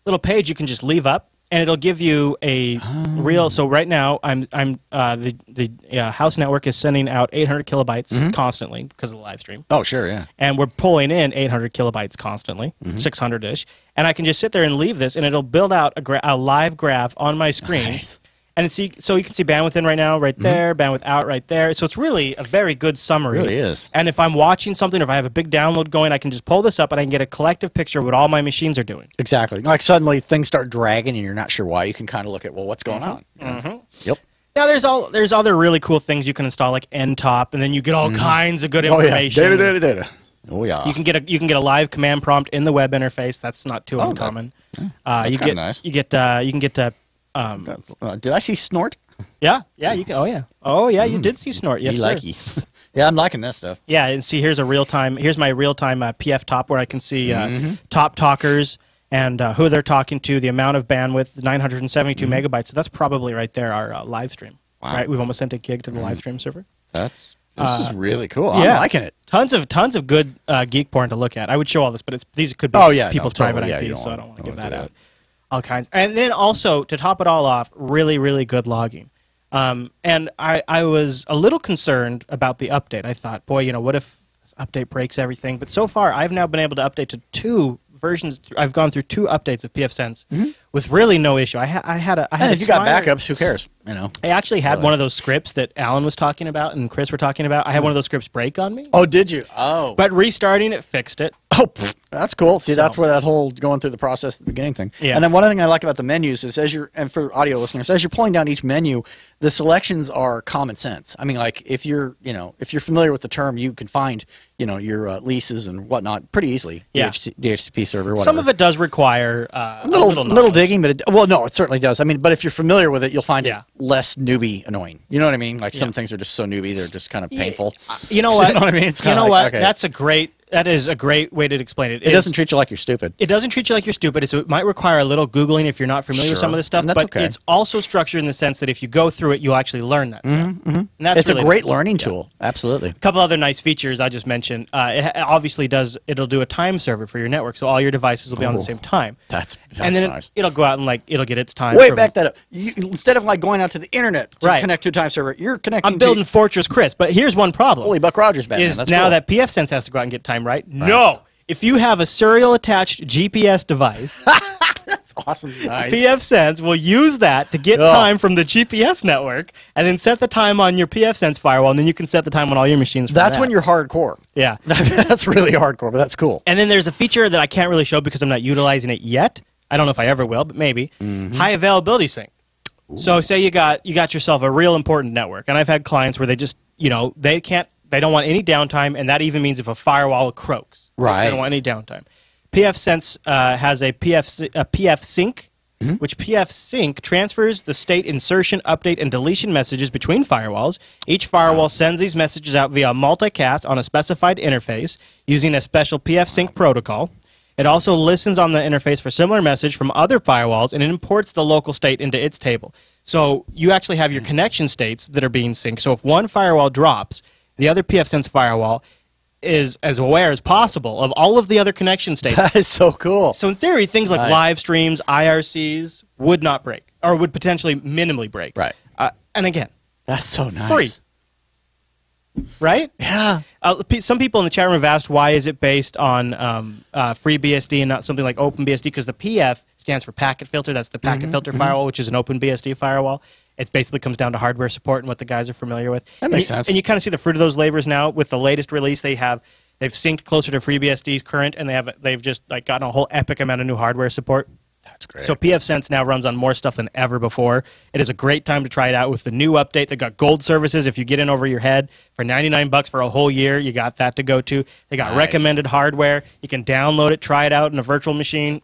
little page you can just leave up, and it'll give you a real. So right now, the house network is sending out 800 kilobytes constantly because of the live stream. Oh, sure, yeah. And we're pulling in 800 kilobytes constantly, 600-ish, and I can just sit there and leave this, and it'll build out a live graph on my screen. Nice. And so you can see bandwidth in right now, right there, bandwidth out right there. So it's really a very good summary. It really is. And if I'm watching something, or if I have a big download going, I can just pull this up and I can get a collective picture of what all my machines are doing. Exactly. Like suddenly things start dragging and you're not sure why. You can kind of look at, well, what's going on? Yep. Now there's other really cool things you can install, like NTOP, and then you get all kinds of good information. Oh, yeah. Data. Oh, yeah. You can get a live command prompt in the web interface. That's not too uncommon. That's kind of nice. You can get did I see Snort? Yeah, you can. Oh yeah, you did see Snort. Yes, sir. Yeah, I'm liking that stuff. Yeah, and see, here's my real-time PF top where I can see top talkers and who they're talking to, the amount of bandwidth, 972 megabytes. So that's probably right there our live stream. Wow. Right, we've almost sent a gig to the live stream server. This is really cool. I'm liking it. Tons of good geek porn to look at. I would show all this, but these could be people's private IP, so I don't want to give that out. All kinds. And then also, to top it all off, really, really good logging. And I was a little concerned about the update. I thought, boy, what if this update breaks everything? But so far, I've now been able to update to 2 versions. I've gone through 2 updates of pfSense with really no issue. I had if you got backups, who cares? I actually had one of those scripts that Alan was talking about and Chris were talking about. I had one of those scripts break on me. Oh, did you? Oh. But restarting it fixed it. Oh, that's cool. See, that's where that whole going through the process at the beginning thing. Yeah. And then one other thing I like about the menus is and for audio listeners, as you're pulling down each menu, the selections are common sense. I mean, like if you're familiar with the term, you can find, your leases and whatnot pretty easily. Yeah. DHCP server, whatever. Some of it does require a little digging, but no, it certainly does. I mean, but if you're familiar with it, you'll find it less newbie annoying. You know what I mean? Like some things are just so newbie, they're just kind of painful. You know what? You know what I mean? It's Okay. That is a great way to explain it. It doesn't treat you like you're stupid. It doesn't treat you like you're stupid. It might require a little Googling if you're not familiar with some of this stuff, but it's also structured in the sense that if you go through it, you'll actually learn that stuff. And that's it's really a great learning tool. Absolutely. A couple other nice features I just mentioned. It obviously it'll do a time server for your network, so all your devices will be on the same time. That's and then nice. It'll go out and it'll get its time. Wait, back that up. Instead of going out to the internet to connect to a time server, you're connecting I'm building Fortress Chris, but here's one problem. Holy Buck Rogers, Batman. Is now that pfSense has to go out and get time right? No! If you have a serial attached GPS device, that's awesome. Nice. pfSense will use that to get time from the GPS network and then set the time on your pfSense firewall, and then you can set the time on all your machines. That's when you're hardcore. Yeah. That's really hardcore, but that's cool. And then there's a feature that I can't really show because I'm not utilizing it yet. I don't know if I ever will, but maybe. High availability sync. Ooh. So say you got yourself a real important network, and I've had clients where they just, they can't They don't want any downtime, and that even means if a firewall croaks. Right. They don't want any downtime. pfSense has a pfSync, which pfSync transfers the state insertion, update, and deletion messages between firewalls. Each firewall sends these messages out via multicast on a specified interface using a special pfSync protocol. It also listens on the interface for similar message from other firewalls, and it imports the local state into its table. So you actually have your connection states that are being synced. So if one firewall drops, the other pfSense firewall is as aware as possible of all of the other connection states. That is so cool. So in theory, things like live streams, IRCs would not break, or would potentially minimally break. Right. And again, That's so nice. free. Right? Yeah. Some people in the chat room have asked why is it based on FreeBSD and not something like OpenBSD, because the PF stands for packet filter. That's the packet filter firewall, which is an OpenBSD firewall. It basically comes down to hardware support and what the guys are familiar with. That makes sense. And you kind of see the fruit of those labors now with the latest release. They've synced closer to FreeBSD's current, and they've just like gotten a whole epic amount of new hardware support. That's great. So pfSense now runs on more stuff than ever before. It is a great time to try it out with the new update. They've got gold services if you get in over your head. For $99 for a whole year, you got that to go to. They got recommended hardware. You can download it, try it out in a virtual machine.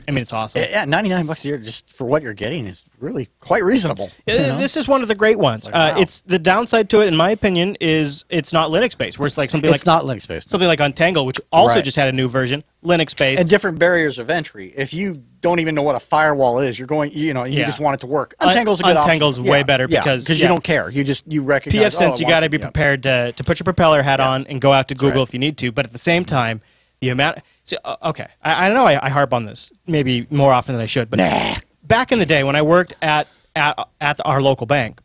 I mean, it's awesome. Yeah, $99 a year just for what you're getting is really quite reasonable. This is one of the great ones. Like, wow. It's the downside to it, in my opinion, is it's not Linux based. Where it's like something It's not Linux based. something like Untangle, which also just had a new version, Linux based. And different barriers of entry. If you don't even know what a firewall is, you're going, you just want it to work. Untangle's a good option. Untangle's way better because you don't care. You recognize. pfSense, you got to be prepared to put your propeller hat on and go out to Google if you need to. But at the same time, the amount. Okay, I know I harp on this maybe more often than I should, but back in the day when I worked at our local bank,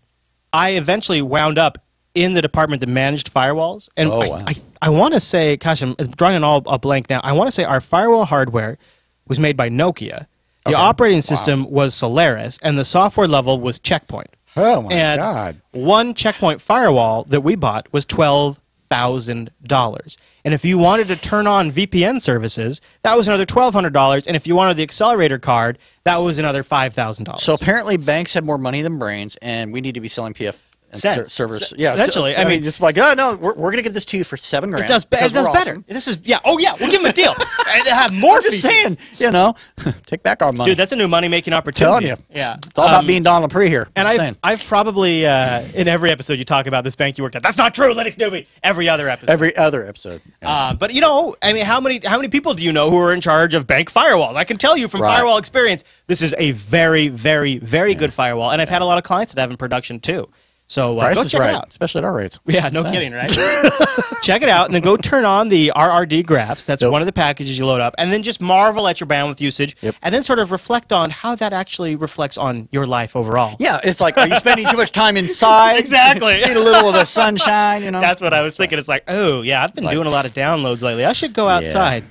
I eventually wound up in the department that managed firewalls. And I want to say, gosh, I'm drawing a blank now. I want to say our firewall hardware was made by Nokia. The operating system was Solaris, and the software level was Checkpoint. Oh my God! One Checkpoint firewall that we bought was $12,000. And if you wanted to turn on VPN services, that was another $1,200. And if you wanted the accelerator card, that was another $5,000. So apparently banks have more money than brains, and we need to be selling servers. Yeah, essentially. I mean, just like, oh no, we're going to give this to you for $7,000. It does better. Awesome. This is we'll give them a deal. And have more. I'm just saying, take back our money. Dude, that's a new money-making opportunity. I'm telling you. Yeah. It's all about being Don LaPree here. And I've probably, in every episode you talk about this bank you worked at. That's not true, Linux newbie. Every other episode. Every other episode. Yeah. But I mean, how many people do you know who are in charge of bank firewalls? I can tell you from firewall experience, this is a very, very, very good firewall. And I've had a lot of clients that have in production too. So Price go is check right, it out. especially at our rates. Yeah, no kidding, right? Check it out, and then go turn on the RRD graphs. That's one of the packages you load up, and then just marvel at your bandwidth usage, and then sort of reflect on how that actually reflects on your life overall. Yeah, it's like, are you spending too much time inside? Exactly. Need a little of the sunshine, That's what I was thinking. It's like, oh, yeah, I've been doing a lot of downloads lately. I should go outside.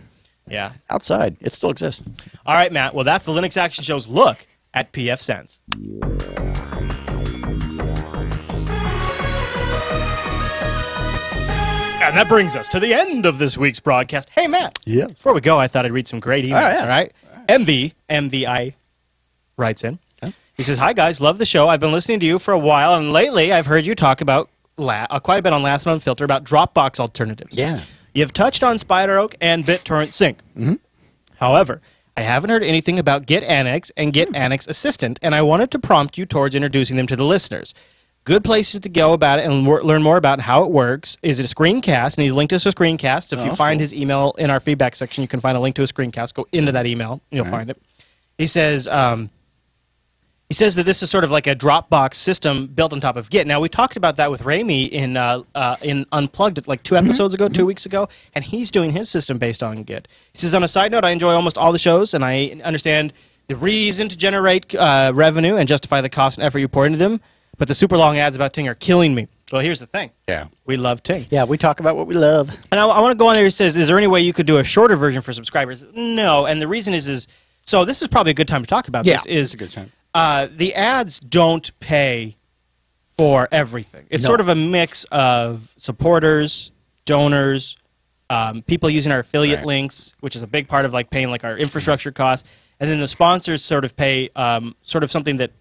Yeah. Outside. It still exists. All right, Matt. Well, that's the Linux Action Show's look at pfSense. And that brings us to the end of this week's broadcast. Hey, Matt. Yes. Before we go, I thought I'd read some great emails, all right? MVI writes in. Okay. He says, hi, guys. Love the show. I've been listening to you for a while, and lately I've heard you talk about quite a bit on Last Known Filter about Dropbox alternatives. Yeah. You've touched on SpiderOak and BitTorrent Sync. Mm-hmm. However, I haven't heard anything about Git Annex and Git Annex Assistant, and I wanted to prompt you towards introducing them to the listeners. Good places to go about it and learn more about how it works is a screencast, and he's linked us to a screencast. So if you find his email in our feedback section, you can find a link to a screencast. Go into that email, and you'll find it. He says that this is sort of like a Dropbox system built on top of Git. Now, we talked about that with Rami in Unplugged like 2 episodes ago, 2 weeks ago, and he's doing his system based on Git. He says, on a side note, I enjoy almost all the shows, and I understand the reason to generate revenue and justify the cost and effort you pour into them. But the super long ads about Ting are killing me. Well, here's the thing. Yeah. We love Ting. Yeah, we talk about what we love. And I want to go on there. He says, is there any way you could do a shorter version for subscribers? No. And the reason is so this is probably a good time to talk about this. It's a good time. The ads don't pay for everything. It's sort of a mix of supporters, donors, people using our affiliate links, which is a big part of like paying like our infrastructure costs. And then the sponsors sort of pay sort of something that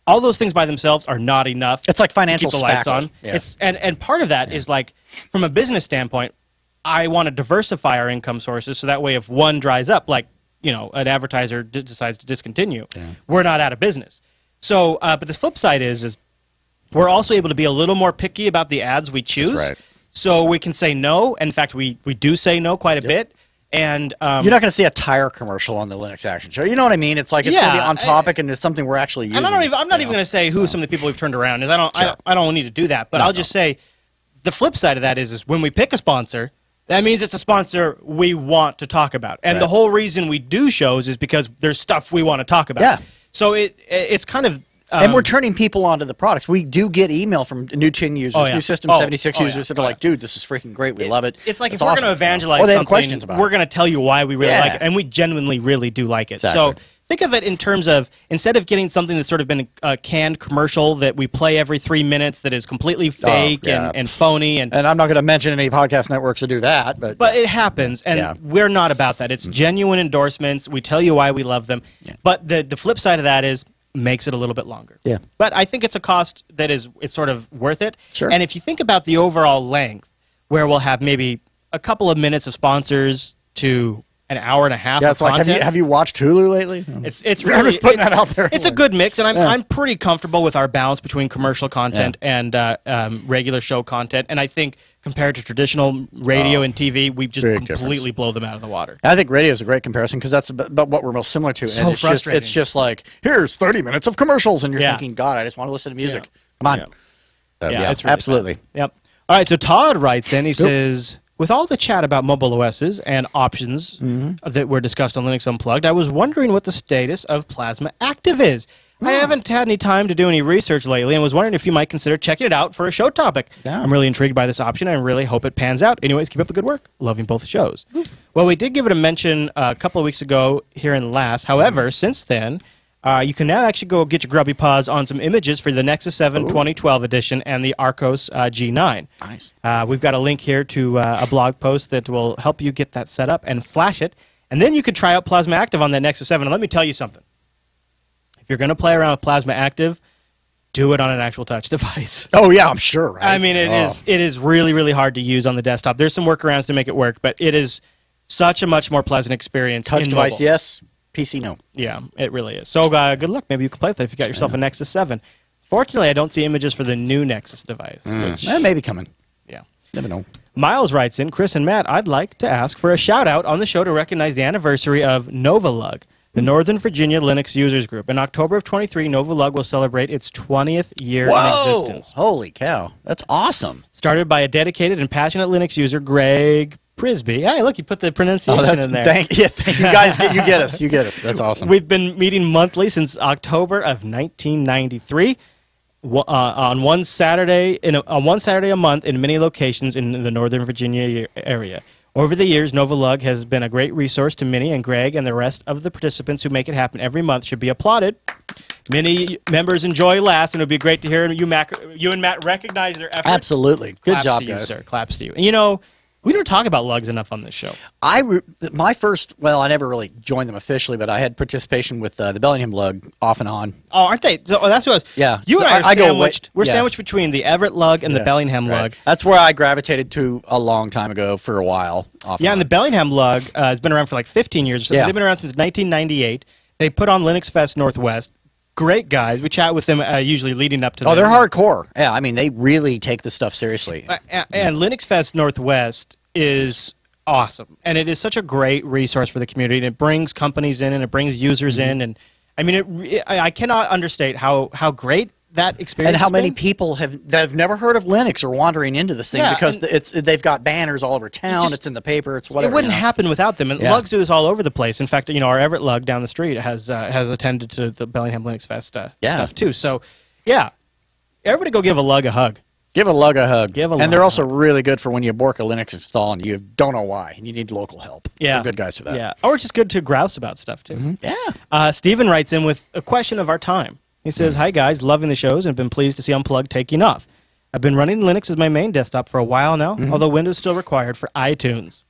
all those things by themselves are not enough. It's like financial to keep the lights spackle. on. Yeah. And part of that is like, from a business standpoint, I want to diversify our income sources so that way if one dries up, like, you know, an advertiser decides to discontinue, we're not out of business. So, but the flip side is we're also able to be a little more picky about the ads we choose. That's right. So we can say no. In fact, we do say no quite a bit. And you're not going to see a tire commercial on the Linux Action Show. You know what I mean? It's like it's going to be on topic and it's something we're actually using. And I'm not even going to say who some of the people we've turned around is. I don't need to do that. But I'll just say the flip side of that is when we pick a sponsor, that means it's a sponsor we want to talk about. And the whole reason we do shows is because there's stuff we want to talk about. Yeah. So it's kind of... and we're turning people onto the products. We do get email from new 10 users, new System 76 users that are like, dude, this is freaking great. We love it. It's like it's if we're awesome. going to evangelize they have something, questions about we're going to tell you why we really like it. And we genuinely really do like it. Exactly. So think of it in terms of, instead of getting something that's sort of been a canned commercial that we play every 3 minutes that is completely fake and phony. And I'm not going to mention any podcast networks that do that. But it happens, and we're not about that. It's genuine endorsements. We tell you why we love them. But the flip side of that is makes it a little bit longer. Yeah. But I think it's a cost that it's sort of worth it. Sure. And if you think about the overall length, where we'll have maybe a couple of minutes of sponsors to an hour and a half. Yeah, of it's like content, have you watched Hulu lately? It's I'm really just putting that out there. It's a good mix, and I'm pretty comfortable with our balance between commercial content and regular show content. And I think compared to traditional radio and TV, we just completely blow them out of the water. I think radio is a great comparison because that's about what we're most similar to. So and frustrating. It's just like, here's 30 minutes of commercials, and you're thinking, God, I just want to listen to music. Come on. It's really absolutely. Sad. Yep. All right, so Todd writes in, he says, with all the chat about mobile OSs and options that were discussed on Linux Unplugged, I was wondering what the status of Plasma Active is. I haven't had any time to do any research lately and was wondering if you might consider checking it out for a show topic. I'm really intrigued by this option and really hope it pans out. Anyways, keep up the good work. Loving both shows. Well, we did give it a mention a couple of weeks ago here in LAS. However, since then, you can now actually go get your grubby paws on some images for the Nexus 7 2012 edition and the Arcos G9. Nice. We've got a link here to a blog post that will help you get that set up and flash it. And then you can try out Plasma Active on that Nexus 7. And let me tell you something. If you're going to play around with Plasma Active, do it on an actual touch device. Oh, yeah, I'm sure, right? I mean, it is really, really hard to use on the desktop. There's some workarounds to make it work, but it is such a much more pleasant experience. Touch in device, mobile. yes. PC, no. Yeah, it really is. So good luck. Maybe you can play with it if you got yourself a Nexus 7. Fortunately, I don't see images for the new Nexus device. Which, maybe coming. Yeah. Never know. Miles writes in, Chris and Matt, I'd like to ask for a shout-out on the show to recognize the anniversary of Novalug, the Northern Virginia Linux Users Group. In October of 23, Novalug will celebrate its 20th year in existence. Holy cow. That's awesome. Started by a dedicated and passionate Linux user, Greg Prisby. Hey, look, you put the pronunciation in there. Thank you guys. You get us. You get us. That's awesome. We've been meeting monthly since October of 1993. On one Saturday a month in many locations in the Northern Virginia area. Over the years, Novalug has been a great resource to Minnie and Greg, and the rest of the participants who make it happen every month should be applauded. Many members enjoy LAS, and it would be great to hear you and Matt recognize their efforts. Absolutely. Good Claps job, to you, guys. sir. Claps to you. And you know, we don't talk about lugs enough on this show. My first, well, I never really joined them officially, but I had participation with the Bellingham lug off and on. Oh, aren't they? So, that's what I was. Yeah. You and I are sandwiched. We're yeah. sandwiched between the Everett lug and the Bellingham lug. That's where I gravitated to a long time ago for a while. And the Bellingham lug has been around for like 15 years or so. They've been around since 1998. They put on Linux Fest Northwest. Great guys. We chat with them usually leading up to they're hardcore. Yeah, I mean, they really take this stuff seriously. And Linux Fest Northwest is awesome. And it is such a great resource for the community. And it brings companies in and it brings users in. And I mean, I cannot understate how great that experience and how has many been. people have never heard of Linux are wandering into this thing because they've got banners all over town. It's in the paper. It's whatever. It wouldn't happen without them. And lugs do this all over the place. In fact, our Everett lug down the street has attended to the Bellingham Linux Fest stuff too. So, yeah, everybody go give a lug a hug. Give a lug a hug. And they're also really good for when you bork a Linux install and you don't know why and you need local help. Yeah, they're good guys for that. Yeah, or it's just good to grouse about stuff too. Yeah. Stephen writes in with a question of our time. He says, "Hi guys, loving the shows and have been pleased to see Unplugged taking off. I've been running Linux as my main desktop for a while now, although Windows still required for iTunes."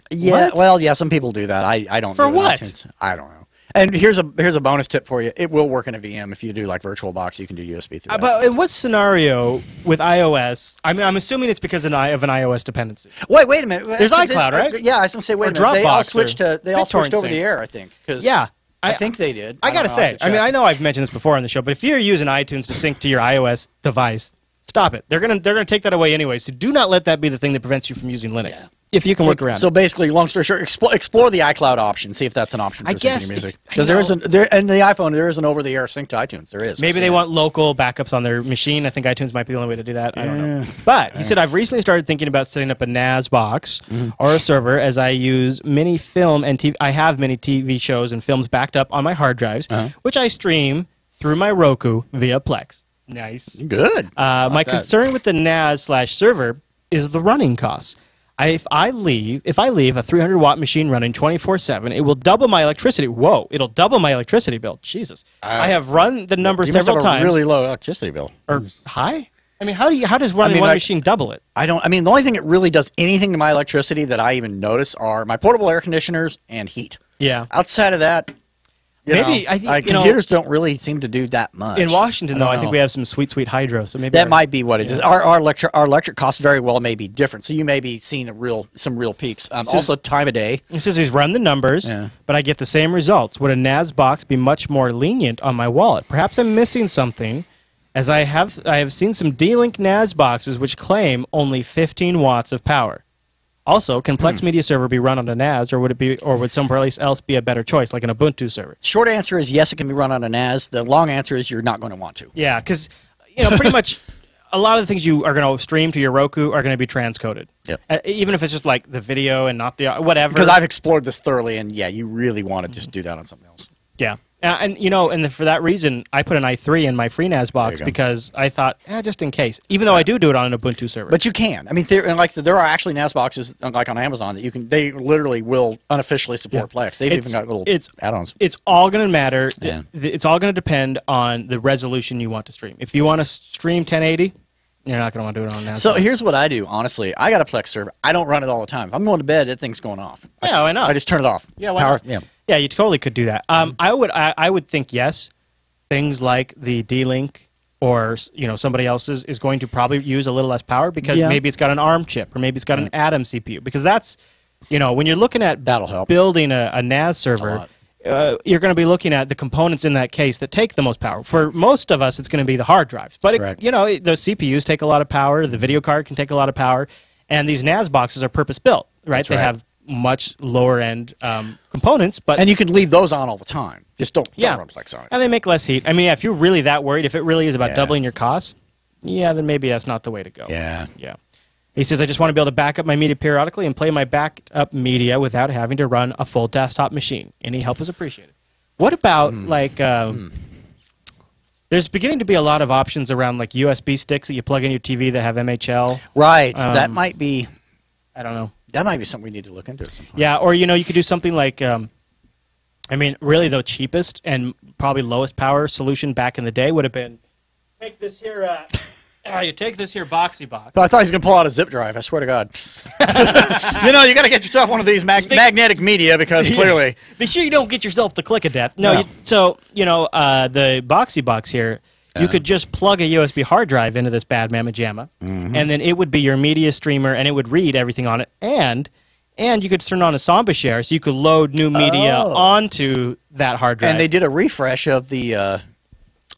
Yeah, well, yeah, some people do that. I don't. For do what? iTunes. I don't know. And here's a bonus tip for you. It will work in a VM if you do like VirtualBox. You can do USB through that. But in what scenario with iOS? I mean, I'm assuming it's because of an iOS dependency. Wait a minute. There's iCloud, right? Yeah, I was gonna say wait a minute. Dropbox They all switched BitTorrent over sync. the air, I think. Yeah. I think they did. I gotta say, I mean, I know I've mentioned this before on the show, but if you're using iTunes to sync to your iOS device, stop it. They're gonna take that away anyway. So do not let that be the thing that prevents you from using Linux. If you can work around. So basically, long story short, explore the iCloud option. See if that's an option for syncing your music. Because there is in the iPhone there is an over-the-air sync to iTunes. There is. Maybe they want local backups on their machine. I think iTunes might be the only way to do that. I don't know. But he said, I've recently started thinking about setting up a NAS box or a server as I use many film and TV. I have many TV shows and films backed up on my hard drives, which I stream through my Roku via Plex. Nice. Good. My concern with the NAS/server is the running costs. If I leave a 300-watt machine running 24/7, it will double my electricity. Whoa! It'll double my electricity bill. Jesus! I have run the number several times. You must have a really low electricity bill. Or high? I mean, how does running one machine double it? I mean, the only thing that really does anything to my electricity that I even notice are my portable air conditioners and heat. Yeah. Outside of that. Maybe I think computers don't really seem to do that much. In Washington, though, I think we have some sweet hydro. So maybe that might be what it is. Our electric costs very well may be different. So you may be seeing some real peaks. Also, time of day. He says he's run the numbers, but I get the same results. Would a NAS box be much more lenient on my wallet? Perhaps I'm missing something, as I have seen some D-Link NAS boxes which claim only 15 watts of power. Also, can Plex Media Server be run on a NAS, or would somewhere else be a better choice, like an Ubuntu server? Short answer is yes, it can be run on a NAS. The long answer is you're not going to want to. Yeah, because pretty much a lot of the things you are going to stream to your Roku are going to be transcoded. Yep. Even if it's just like the video and not the whatever. Because I've explored this thoroughly, and yeah, you really want to just do that on something else. Yeah. And for that reason, I put an i3 in my FreeNAS box because I thought, just in case. Even though I do it on an Ubuntu server. But you can. I mean, there are actually NAS boxes like on Amazon that you can. They literally will unofficially support Plex. They've even got little add-ons. It's all going to matter. Yeah. It's all going to depend on the resolution you want to stream. If you want to stream 1080, you're not going to want to do it on NAS. So here's what I do. Honestly, I got a Plex server. I don't run it all the time. If I'm going to bed, that thing's going off. Yeah, why not? I just turn it off. Yeah, why not? Yeah, you totally could do that. I would think yes. Things like the D-Link or somebody else's is going to probably use a little less power because maybe it's got an ARM chip or maybe it's got an Atom CPU. Because that's when you're looking at building a NAS server, you're going to be looking at the components in that case that take the most power. For most of us, it's going to be the hard drives. But those CPUs take a lot of power. The video card can take a lot of power, and these NAS boxes are purpose built. They have much lower end components, and you can leave those on all the time. Just don't run Plex on it. And they make less heat. I mean, if you're really that worried, if it really is about doubling your costs, then maybe that's not the way to go. Yeah. He says, I just want to be able to back up my media periodically and play my backed up media without having to run a full desktop machine. Any help is appreciated. What about there's beginning to be a lot of options around like USB sticks that you plug in your TV that have MHL. Right. That might be. I don't know. That might be something we need to look into at some point. Yeah, or you could do something like, really the cheapest and probably lowest power solution back in the day would have been take this here, you take this here boxy box. But I thought he was going to pull out a zip drive. I swear to God. You got to get yourself one of these magnetic media because clearly. Be sure you don't get yourself the click of death. No. The boxy box here. You could just plug a USB hard drive into this bad mamma jamma, and then it would be your media streamer, and it would read everything on it. And you could turn on a Samba share, so you could load new media onto that hard drive. And they did a refresh of the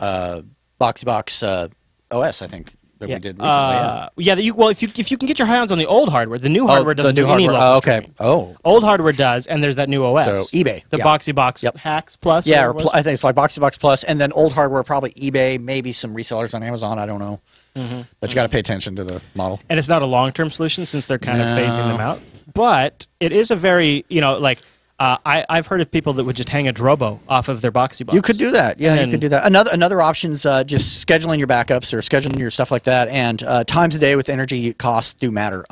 BoxyBox OS, I think, that we did recently. If you can get your hands on the old hardware, the new hardware doesn't do any local streaming. Old hardware does, and there's that new OS. So eBay. The BoxyBox Hacks Plus. Yeah, I think it's like BoxyBox Plus, and then old hardware, probably eBay, maybe some resellers on Amazon, I don't know. But you got to pay attention to the model. And it's not a long-term solution since they're kind of phasing them out. But it is a very, I've heard of people that would just hang a Drobo off of their boxy box. You could do that. Yeah, you could do that. Another option is just scheduling your backups or scheduling your stuff like that. And times a day with energy costs do matter.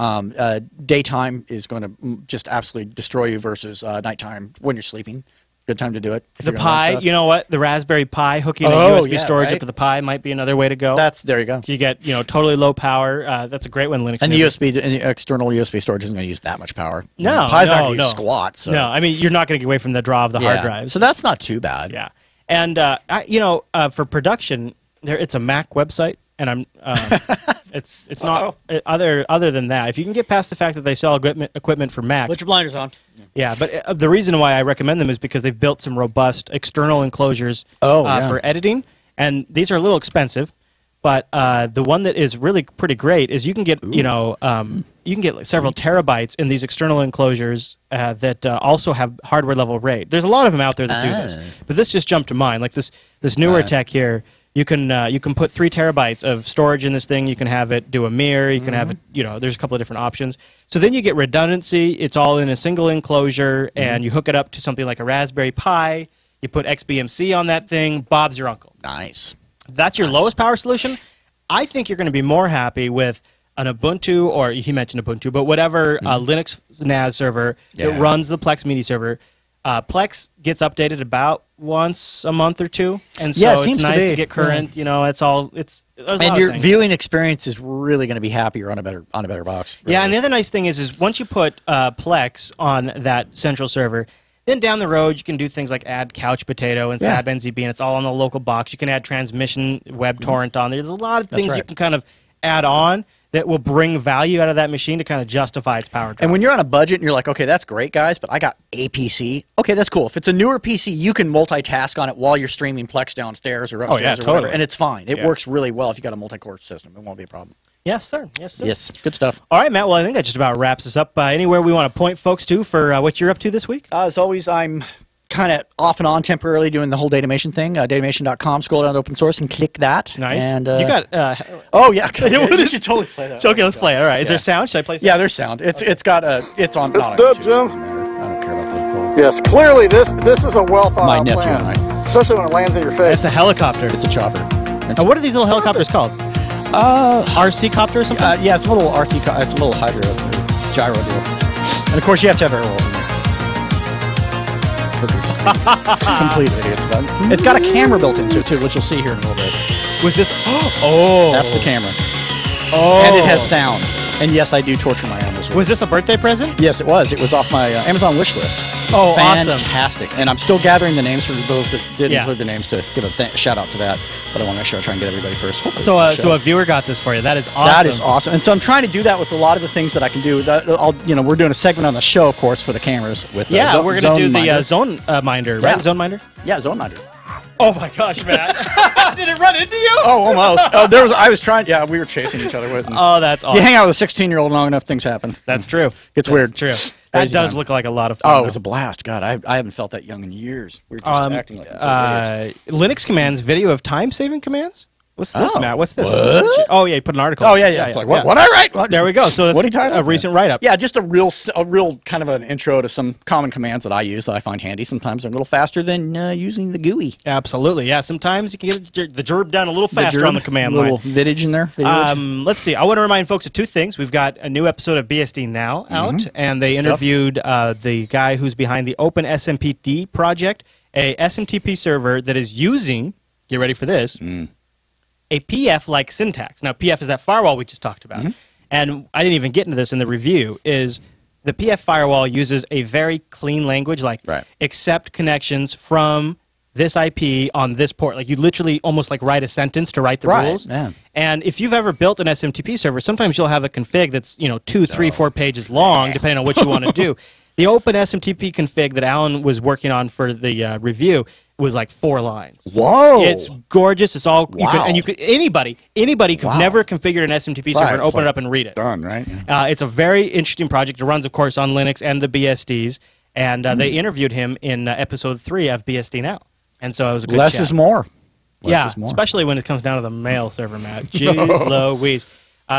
Daytime is going to just absolutely destroy you versus nighttime when you're sleeping. Good time to do it. if The you're gonna run Pi, stuff. you know what? The Raspberry Pi, hooking Oh, a USB yeah, storage right. up to the Pi might be another way to go. There you go. You get, totally low power. That's a great one, Linux. And the uses. USB, and the external USB storage isn't going to use that much power. No, Pi's not no, going to use no. squat. So. No, I mean, you're not going to get away from the draw of the hard drives. So that's not too bad. Yeah. And, for production, it's a Mac website, and I'm it's not other than that. If you can get past the fact that they sell equipment for Mac. Put your blinders on. Yeah, but the reason why I recommend them is because they've built some robust external enclosures for editing, and these are a little expensive. But the one that is really pretty great is you can get you can get like several terabytes in these external enclosures that also have hardware level RAID. There's a lot of them out there that do this, but this just jumped to mind. Like this newer tech here, you can put 3 terabytes of storage in this thing. You can have it do a mirror. You can have it. There's a couple of different options. So then you get redundancy. It's all in a single enclosure, and you hook it up to something like a Raspberry Pi. You put XBMC on that thing. Bob's your uncle. Nice. That's your lowest power solution. I think you're going to be more happy with an Ubuntu, or he mentioned Ubuntu, but whatever Linux NAS server that runs the Plex Media server. Plex gets updated about once a month or two, and so it seems it's nice to to get current. It's all and your viewing experience is really going to be happier on a better box. Yeah, and the other nice thing is once you put Plex on that central server. Then down the road, you can do things like add Couch Potato and Sab NZB, and it's all on the local box. You can add Transmission Web Torrent on there. There's a lot of things you can kind of add on that will bring value out of that machine to kind of justify its power draw. And when you're on a budget and you're like, okay, that's great, guys, but I got a PC. Okay, that's cool. If it's a newer PC, you can multitask on it while you're streaming Plex downstairs or upstairs or whatever, and it's fine. It works really well if you got a multi-core system. It won't be a problem. Yes, sir. Yes, sir. Yes, good stuff. All right, Matt. Well, I think that just about wraps us up. Anywhere we want to point folks to for what you're up to this week? As always, I'm kind of off and on temporarily doing the whole Datamation thing. Datamation.com, scroll down to open source and click that. Nice. And, you got... oh, yeah. You should totally play that. Okay, let's play it. All right. Is there sound? Should I play sound? Yeah, there's sound. It's got a... It's on... It's dub, Jim. I don't care about the whole... Yes, clearly this is a well thought My out nephew plan. and I. Especially when it lands in your face. It's a helicopter. It's a chopper. What are these little helicopters called? RC copter or something? Yeah, it's a little RC... it's a little hydro... gyro deal. And, of course, you have to have air roll. Complete idiots about it. It's got a camera built into it too, which you'll see here in a little bit. Was this? Oh, that's the camera. Oh, and it has sound. And yes, I do torture my animals. Was this a birthday present? Yes, it was. It was off my Amazon wish list. Oh, fantastic! Awesome. And I'm still gathering the names for those that didn't include the names to give a shout out to that. But I want to make sure I try and get everybody first. So a viewer got this for you. That is awesome. That is awesome. And so I'm trying to do that with a lot of the things that I can do. We're doing a segment on the show, of course, for the cameras. With we're going to do the Zone Minder, right? Zone Minder. Yeah, Zone Minder. Oh my gosh, Matt! Did it run into you? Oh, almost. I was trying. Yeah, we were chasing each other with. Oh, that's awesome. You hang out with a 16-year-old long enough, things happen. That's true. It's weird. True. That does look like a lot of fun. Oh, it was a blast. God, I haven't felt that young in years. We were just acting like idiots. Linux commands, video of time-saving commands. What's this, Matt? What's this? What? Oh, yeah, you put an article. Oh, yeah. It's like, what I write? What? There we go. So that's a recent write-up. Yeah, just a real kind of an intro to some common commands that I use that I find handy. Sometimes they're a little faster than using the GUI. Absolutely, yeah. Sometimes you can get the gerb done a little faster on the command line. A little vidage in there. Let's see. I want to remind folks of two things. We've got a new episode of BSD Now out, and they interviewed the guy who's behind the Open SMPD project, a SMTP server that is using, get ready for this, a PF-like syntax. Now, PF is that firewall we just talked about. And I didn't even get into this in the review, is the PF firewall uses a very clean language, like accept connections from this IP on this port. Like you literally almost like write a sentence to write the rules. Man. And if you've ever built an SMTP server, sometimes you'll have a config that's 2, 3, 4 pages long, depending on what you want to do. The Open SMTP config that Alan was working on for the review was like 4 lines. Whoa! It's gorgeous. It's all anybody could never configure an SMTP server and open it up and read it. Done, right? It's a very interesting project. It runs, of course, on Linux and the BSDs. And they interviewed him in episode 3 of BSD Now. And so it was a good Less chat. is more. Less is more. Especially when it comes down to the mail server, Matt. Jeez Louise.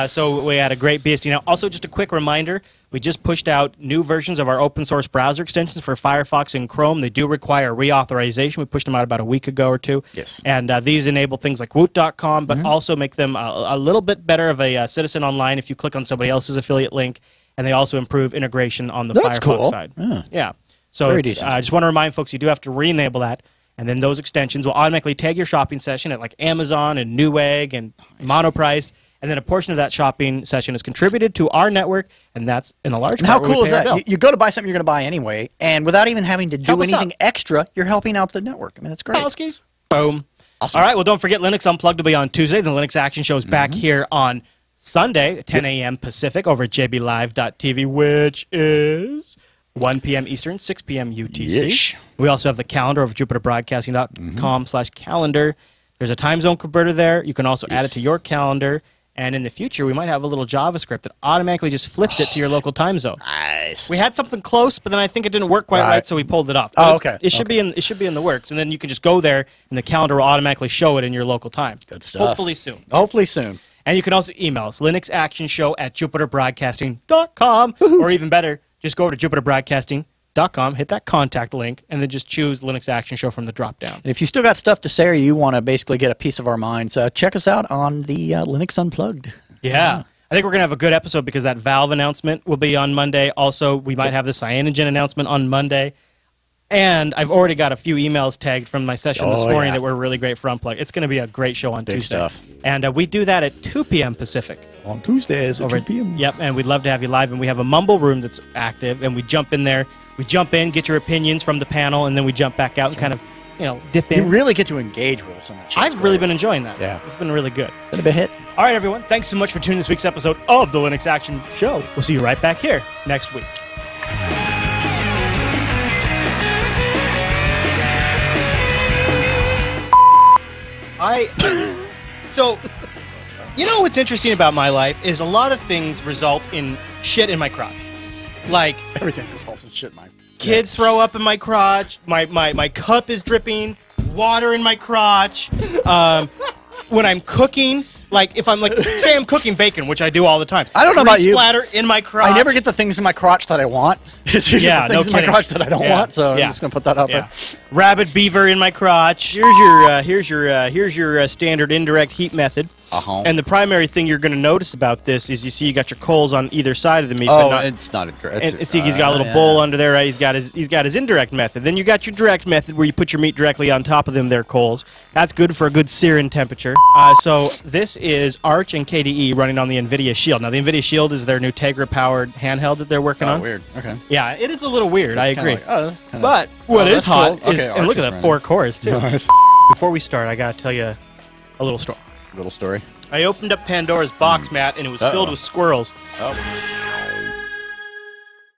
So we had a great BSD Now. Also, just a quick reminder, we just pushed out new versions of our open source browser extensions for Firefox and Chrome. They do require reauthorization. We pushed them out about a week ago or two. Yes. And these enable things like woot.com, but also make them a little bit better of a citizen online if you click on somebody else's affiliate link. And they also improve integration on the Firefox side. Yeah. So Very it's, decent. I just want to remind folks you do have to re-enable that, and then those extensions will automatically tag your shopping session at like Amazon and Newegg and Monoprice, and then a portion of that shopping session is contributed to our network, and that's in a large And part how where we cool is pay our that? bill. You go to buy something you're going to buy anyway, and without even having to do Help us anything out. extra, you're helping out the network. I mean, that's great. Palskis. Boom. Awesome. All right, well, don't forget Linux Unplugged will be on Tuesday. The Linux Action Show is back here on Sunday at 10 a.m. Pacific over at jblive.tv, which is 1 p.m. Eastern, 6 p.m. UTC. Yeesh. We also have the calendar over jupiterbroadcasting.com/calendar. There's a time zone converter there. You can also add it to your calendar. And in the future, we might have a little JavaScript that automatically just flips it to your local time zone. Nice. We had something close, but then I think it didn't work quite right, so we pulled it off. Oh, But okay. It should be in the works, and then you can just go there, and the calendar will automatically show it in your local time. Good stuff. Hopefully soon. Hopefully soon. And you can also email us, linuxactionshow@jupiterbroadcasting.com, or even better, just go over to jupiterbroadcasting.com, hit that contact link, and then just choose Linux Action Show from the drop-down. And if you still got stuff to say or you want to basically get a piece of our minds, check us out on the Linux Unplugged. Yeah. I think we're going to have a good episode because that Valve announcement will be on Monday. Also, we might have the Cyanogen announcement on Monday. And I've already got a few emails tagged from my session this morning that were really great for Unplugged. It's going to be a great show on Tuesday. stuff. And we do that at 2 p.m. Pacific. On Tuesdays at 2 p.m. Yep, and we'd love to have you live. And we have a mumble room that's active, and we jump in there. We jump in, get your opinions from the panel, and then we jump back out and kind of, dip You in. really get to engage with us in the chat. I've really been enjoying that. Yeah. It's been really good. Been a bit hit. All right, everyone. Thanks so much for tuning this week's episode of the Linux Action Show. We'll see you right back here next week. So, you know what's interesting about my life is a lot of things result in shit in my crotch. Like, Everything results in shit, Mike. kids throw up in my crotch, my cup is dripping, water in my crotch. When I'm cooking, like if I'm say I'm cooking bacon, which I do all the time. I don't know about you. Splatter in my crotch. I never get the things in my crotch that I want. It's usually Yeah, the things no in my kidding. crotch that I don't Yeah. want, so Yeah. I'm just going to put that out there. Rabbit beaver in my crotch. Here's your standard indirect heat method. Uh-huh. And the primary thing you're going to notice about this is you got your coals on either side of the meat. Oh, but not, it's not a and see, he's got a little bowl under there. Right? He's got his indirect method. Then you got your direct method where you put your meat directly on top of them. Their coals. That's good for a good searing temperature. So this is Arch and KDE running on the NVIDIA Shield. Now the NVIDIA Shield is their new Tegra-powered handheld that they're working on. Weird. Okay. Yeah, it is a little weird. I agree. Like, oh, that's kinda, But what is that's hot cool. is, Okay, and look Arch at is that 4 cores too. Nice. Before we start, I gotta tell you a little story. Little story. I opened up Pandora's box, Matt, and it was filled with squirrels. Oh.